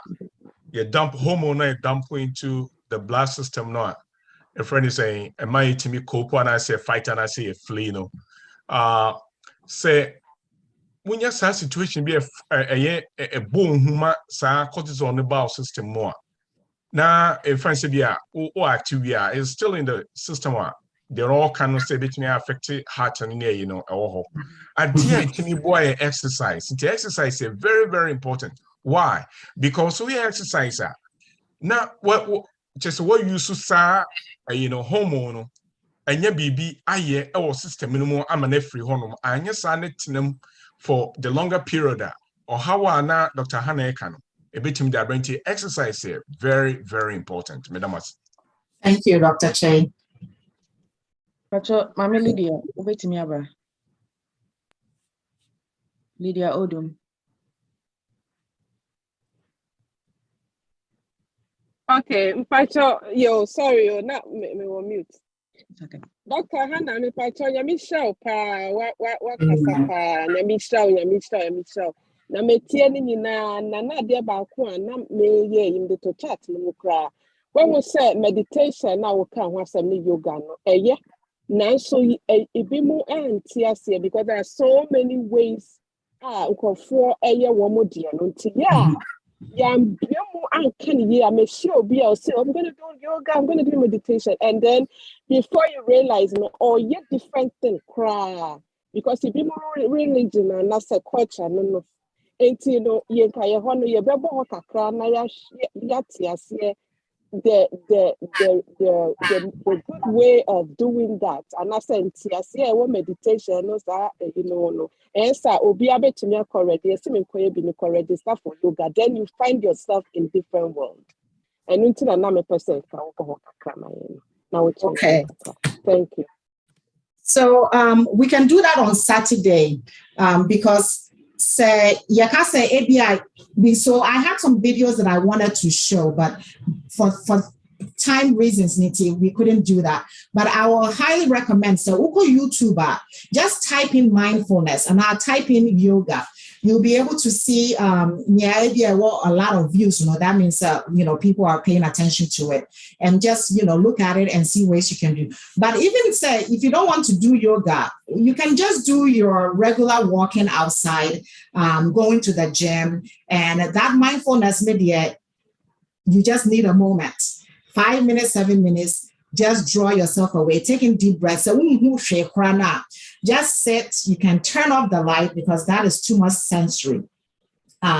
You dump hormone and dump into the blood system no. A friend is saying, am I to me cope and I say fight and I say a flee no. Say when you say situation be a boom huma sa cortisol in the bowel system more. Now, if I say or activia is still in the system, they're all kind of say between affected heart and I dear to me boy exercise. The exercise is very, very important. Why? Because we exercise now what just what you say hormone and your baby our system no more I'm an free hormone and yes I need for the longer period or how are Dr. Hannah Ekano, a bit in the exercise here, very, very important. Thank you, Dr. Che. Pacho, Mama Lydia, wait me aba. Lydia Odum. Okay, Mpacho, sorry, not me on mute. It's okay. Dr. Hannah, Mpacho, Yamisha, what Kasapa, Yamisha. Na metieni nyina na de ba ko na me ye in the chat no kra. When we say meditation na we kan ho asem yoga no eye. Na so ebi mu antiase because there are so many ways ukofo eye wo mo de no nti ya mu ankan ye am sure obi else say I'm going to do yoga, I'm going to do meditation, and then before you realize no ye different thing kra because ebi mu religion and that's a culture no enti no yenka ye ho no ye bebo ho kakra na ya tiase the good way of doing that, and I said tiase wo meditation no sa no ensa obi abetumi correct yes me koye bi me correct stuff for yoga, then you find yourself in different world and until na me person ka ho kakra na ye now Okay, thank you. So we can do that on Saturday because say ABI. So I had some videos that I wanted to show, but for time reasons, we couldn't do that. But I will highly recommend. So Uko YouTuber, just type in mindfulness and I'll type in yoga. You'll be able to see a lot of views. That means people are paying attention to it, and just look at it and see ways you can do. But even say if you don't want to do yoga, you can just do your regular walking outside, going to the gym, and that mindfulness media. You just need a moment, 5 minutes, 7 minutes. Just draw yourself away, taking deep breaths. So just sit. You can turn off the light because that is too much sensory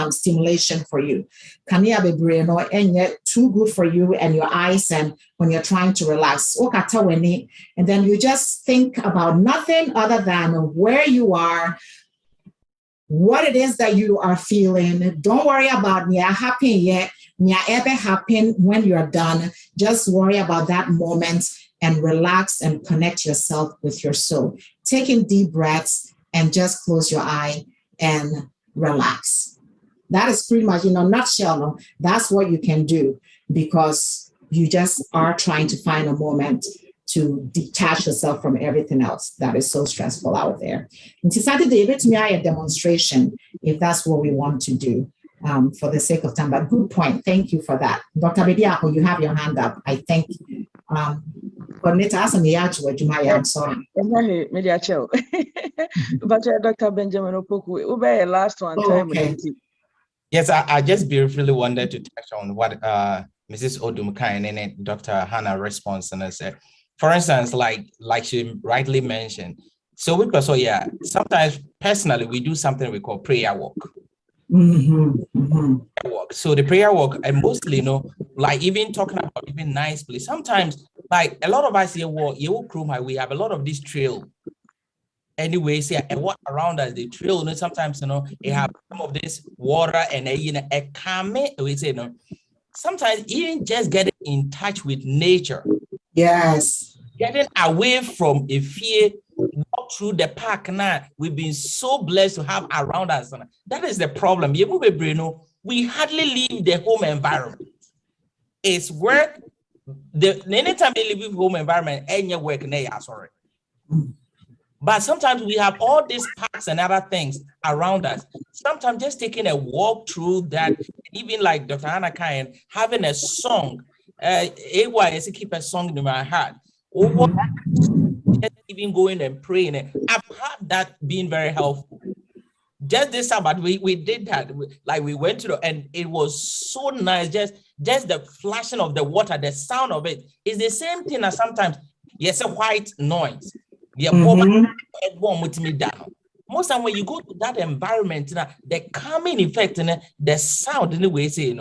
stimulation for you. And yet too good for you and your eyes and when you're trying to relax. And then you just think about nothing other than where you are, what it is that you are feeling. Don't worry about happy yet. Ever happen when you're done. Just worry about that moment and relax and connect yourself with your soul. Taking deep breaths and just close your eye and relax. That is pretty much, nutshell. That's what you can do because you just are trying to find a moment to detach yourself from everything else that is so stressful out there. And Saturday, a demonstration if that's what we want to do. For the sake of time, but good point. Thank you for that. Dr. Bediako, you have your hand up. I think, I'm sorry. Media chill. But Dr. Benjamin Opoku, ube last one time. Okay. Yes, I just briefly wanted to touch on what Mrs. Odumkai and Dr. Hannah response and I said, for instance, like she rightly mentioned. So sometimes personally we do something we call prayer walk. So the prayer walk, and mostly, like even talking about even nice place. Sometimes, like a lot of us here, we have a lot of this trail. Anyway, and what around us, the trail, sometimes, they have some of this water and a calm. We say, sometimes even just getting in touch with nature. Yes. Getting away from a fear. Walk through the park now. We've been so blessed to have around us. That is the problem. We hardly leave the home environment. It's work. Anytime they leave home environment, any work, sorry. But sometimes we have all these parks and other things around us. Sometimes just taking a walk through that, even like Dr. Hannah Kayan, having a song, AYS keep a song in my heart. Just even going and praying. I've had that being very helpful. Just this Sabbath, we did that. We went to and it was so nice. Just the flashing of the water, the sound of it is the same thing as sometimes. Yes, a white noise. Yeah, with me down. Most time when you go to that environment, the calming effect and the sound in the way say,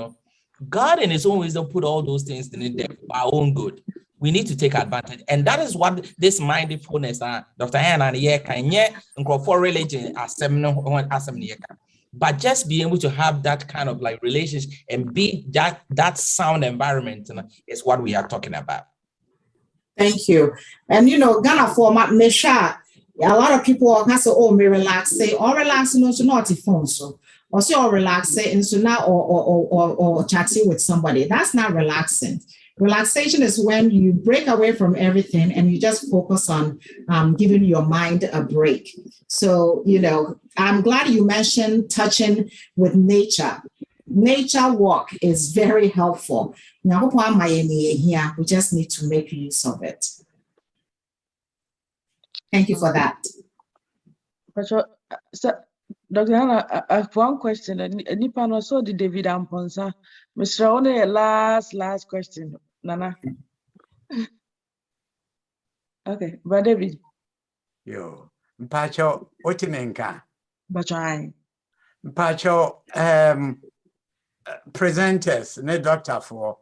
God in His own wisdom put all those things in there for our own good. We need to take advantage, and that is what this mindfulness, Dr. Hannah, and for religion, but just be able to have that kind of like relationship and be that sound environment is what we are talking about. Thank you. And Ghana format Mesha, a lot of people can say, oh, me relax, say, or relax, so not phone so. Or say, or relax, say, and so now or chatting with somebody. That's not relaxing. Relaxation is when you break away from everything and you just focus on giving your mind a break. So, I'm glad you mentioned touching with nature. Nature walk is very helpful. Now, we just need to make use of it. Thank you for that. So, Dr. Hannah, I have one question. Nipa no so did David Amponsa. Mr. Only last question. Nana. Okay, but David. Yo, Mpacho, Otimenka. Bachai. Mpacho, presenters, ne doctor for.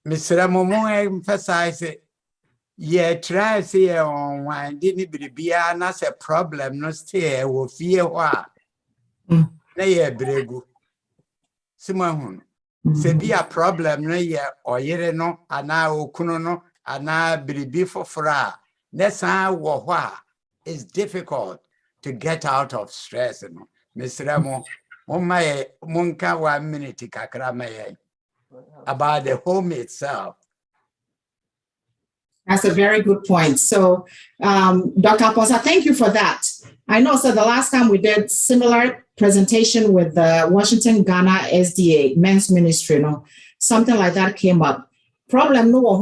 Mr. Momo emphasize it. Yeah, try say on one didn't be a problem, no stay or fear what. Nay, bregu. Simon, say be a problem, no ye or yere no, and now kuno, and now be for fra. That's how what is difficult to get out of stress. Mr. Ramo, on my monka 1 minute, kakra about the home itself. That's a very good point. So, Dr. Aponsa, thank you for that. I know, so the last time we did similar presentation with the Washington, Ghana SDA men's ministry, something like that came up. Problem no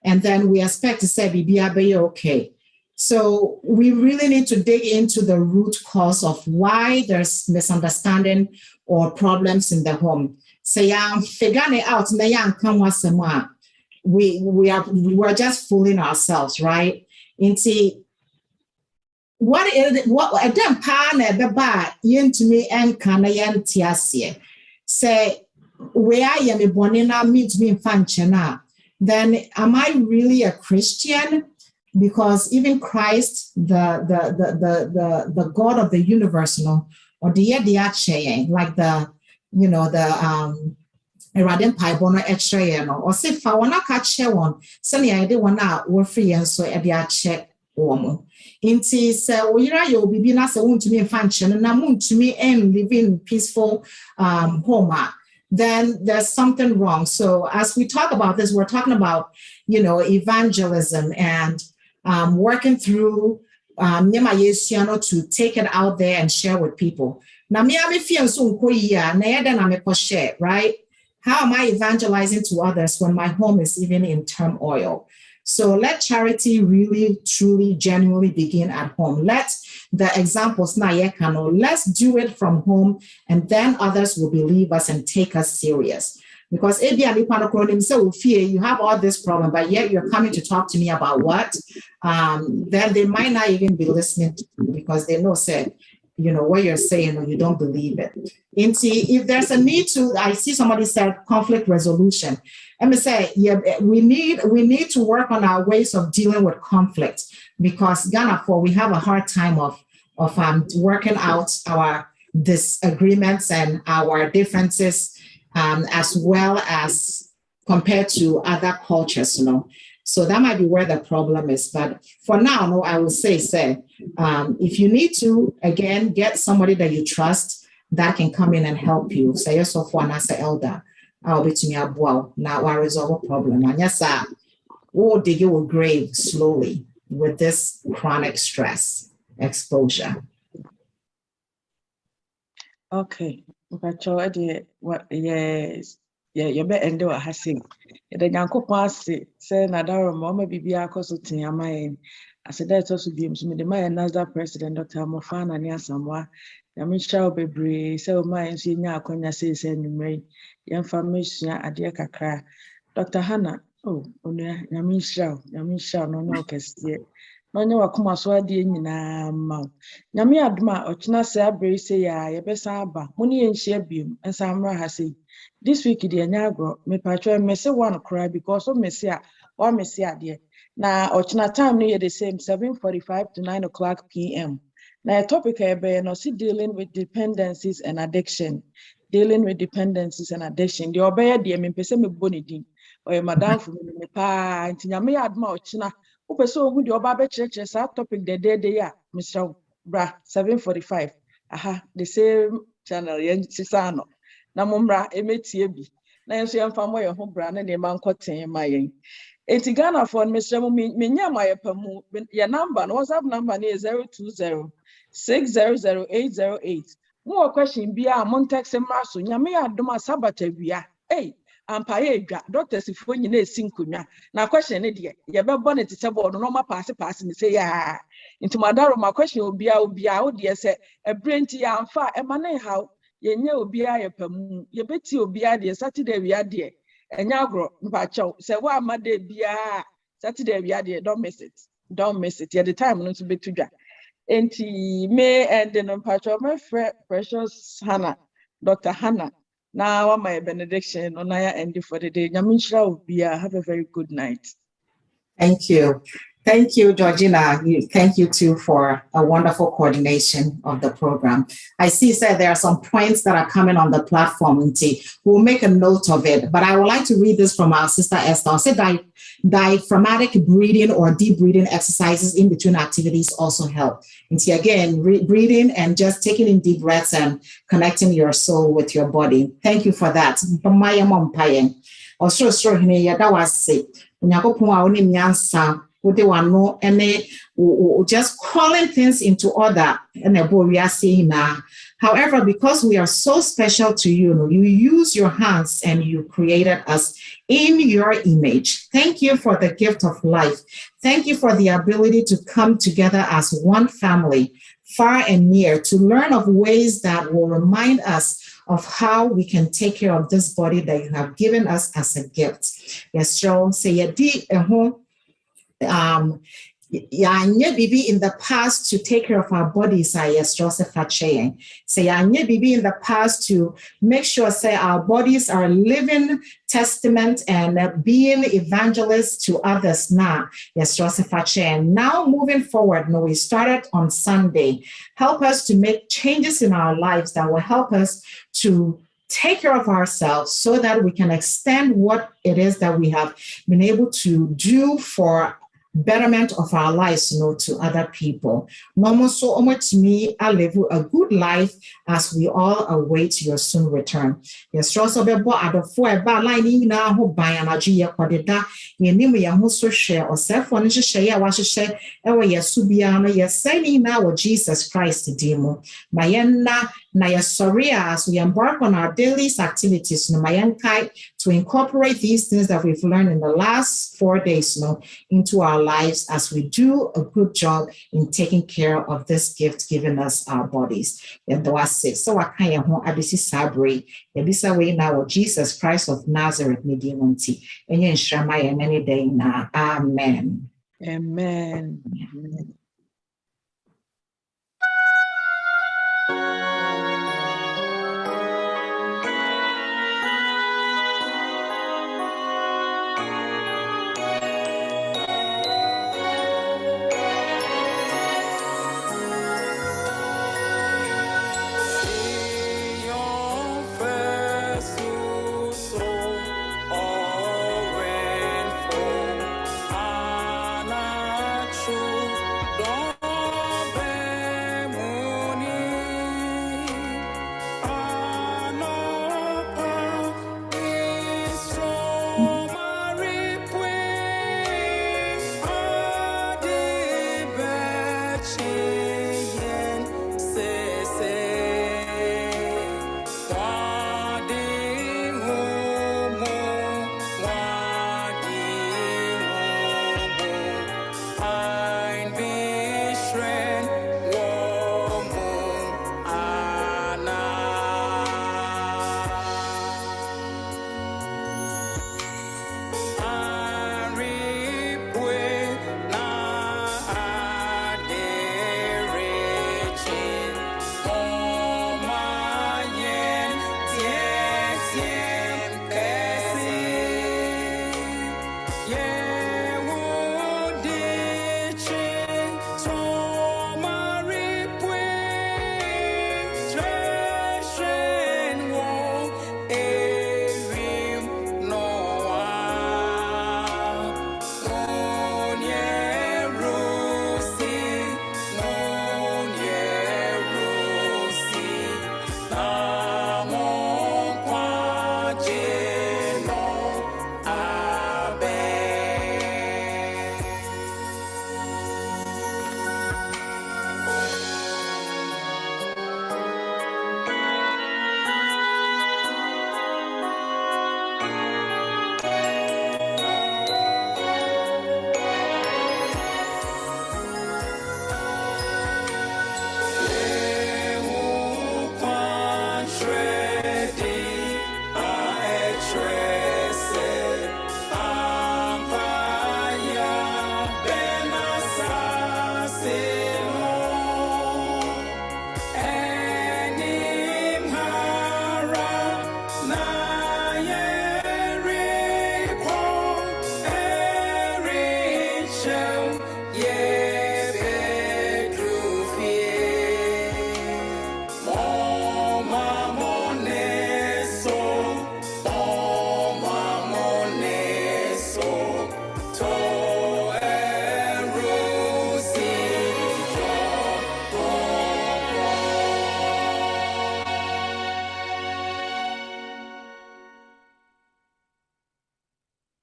and then we expect to say be okay. So we really need to dig into the root cause of why there's misunderstanding or problems in the home. Say figuring it out, we're just fooling ourselves, right? Into what a damn pan the bar to me and Canadian tiasie. Say where I am a bonina means me functional. Then am I really a Christian? Because even Christ, the God of the universe, or the like the Radin Paibono extra, or say Fawana catch one, Sunny I did one out, we're free and so at check woman. Inti so you'll be being as a wound to me function and I'm to me and living peaceful home. Then there's something wrong. So as we talk about this, we're talking about, evangelism and working through to take it out there and share with people. Now, me feel so share, right? How am I evangelizing to others when my home is even in turmoil? So let charity really, truly, genuinely begin at home. Let the examples let's do it from home, and then others will believe us and take us serious. Because you have all this problem, but yet you're coming to talk to me about what? Then they might not even be listening to you because they know what you're saying, you don't believe it. If there's a need to, I see somebody said conflict resolution. Let me say, we need to work on our ways of dealing with conflict, because Ghana, we have a hard time of working out our disagreements and our differences, as well as compared to other cultures, So that might be where the problem is. But for now, I will say, if you need to, again, get somebody that you trust that can come in and help you. Say yourself one as an elder. I'll be to me a boy. Now I resolve a problem. And yes, we'll dig your grave slowly with this chronic stress exposure. Okay. Yes. Yeah, you better end what hasing. The Yanko say Nadara Mama Bibia Cosutin Yamain. I said that also be the Nagsda president, Dr. Mofana near Samoa. Yamisha Bebre, so my senior Konya says, and you may information at dear Kakra. Dr. Hannah, Yamisha, no case. No, I come as well, dear Nina Mount. Yami Adma, or China say, Bray say, ya besaba, money and share beam, and Samra has said. This week, dear Nagro, me patron may say one cry because of Messia or Messia, dear. Now, or China time near the same 7:45 to 9 o'clock p.m. Now, a topic no see dealing with dependencies and addiction. Dealing with dependencies and addiction. The obey the me pese me bonidi. Or madam for me pa ntinyame adma ochina. Who pese ohu the oba be church topic the day ya Mr. Bra 7:45. Aha, the same channel yen sisano. Na mumbra emetie bi. Na yenso yemfa mo ye ho bra na ne man koten ma yen. Eti Ghana for Mr. me nya ma ye pamu your number, WhatsApp number is 020-600-808. More question be a Montex and Marso, Yami Adoma Sabata via. Hey, Ampaye, doctors if when you need sinkunya. Now question idiot, you ever bonnet is about normal passing say, yeah. Into my daughter, my question will be out, dear, say, a brain tea and far, and money how ye know be a pamu, ye bet you be a dear Saturday we are dear. And Yagro, Pacho, say, why my day be a Saturday we are dear, don't miss it. Don't miss it. Yeah, the time not to be to that. And May and then Pacho, my friend, precious Hannah, Dr. Hannah. Now, my benediction on Naya ending for the day. Yamisha will be have a very good night. Thank you. Thank you, Georgina. Thank you too for a wonderful coordination of the program. I see, sir, there are some points that are coming on the platform. We'll make a note of it, but I would like to read this from our sister Esther. Said diaphragmatic breathing or deep breathing exercises in between activities also help. And see, again, breathing and just taking in deep breaths and connecting your soul with your body. Thank you for that. Just calling things into order. However, because we are so special to you, you use your hands and you created us in your image. Thank you for the gift of life. Thank you for the ability to come together as one family, far and near, to learn of ways that will remind us of how we can take care of this body that you have given us as a gift. Yes, so say bibi in the past to take care of our bodies. Say bibi in the past to make sure say our bodies are living testament and being evangelists to others now. Yes, and now moving forward, we started on Sunday. Help us to make changes in our lives that will help us to take care of ourselves so that we can extend what it is that we have been able to do for betterment of our lives, to other people. No so much me, I live a good life as we all await your soon return. Yes, also be bought at the 4 bar line now who buy an agia quadida, ye name ya who share or self one share, wash share, ever yes, subiana, yes, saying now Jesus Christ demo. Mayana, Naya Soria, as we embark on our daily activities, no Mayankai, to incorporate these things that we've learned in the last 4 days, into our lives as we do a good job in taking care of this gift given us, our bodies. So I can't abisi sabri. Yabisa way now Jesus Christ of Nazareth Medimonti. And you shama any day now. Amen. Amen.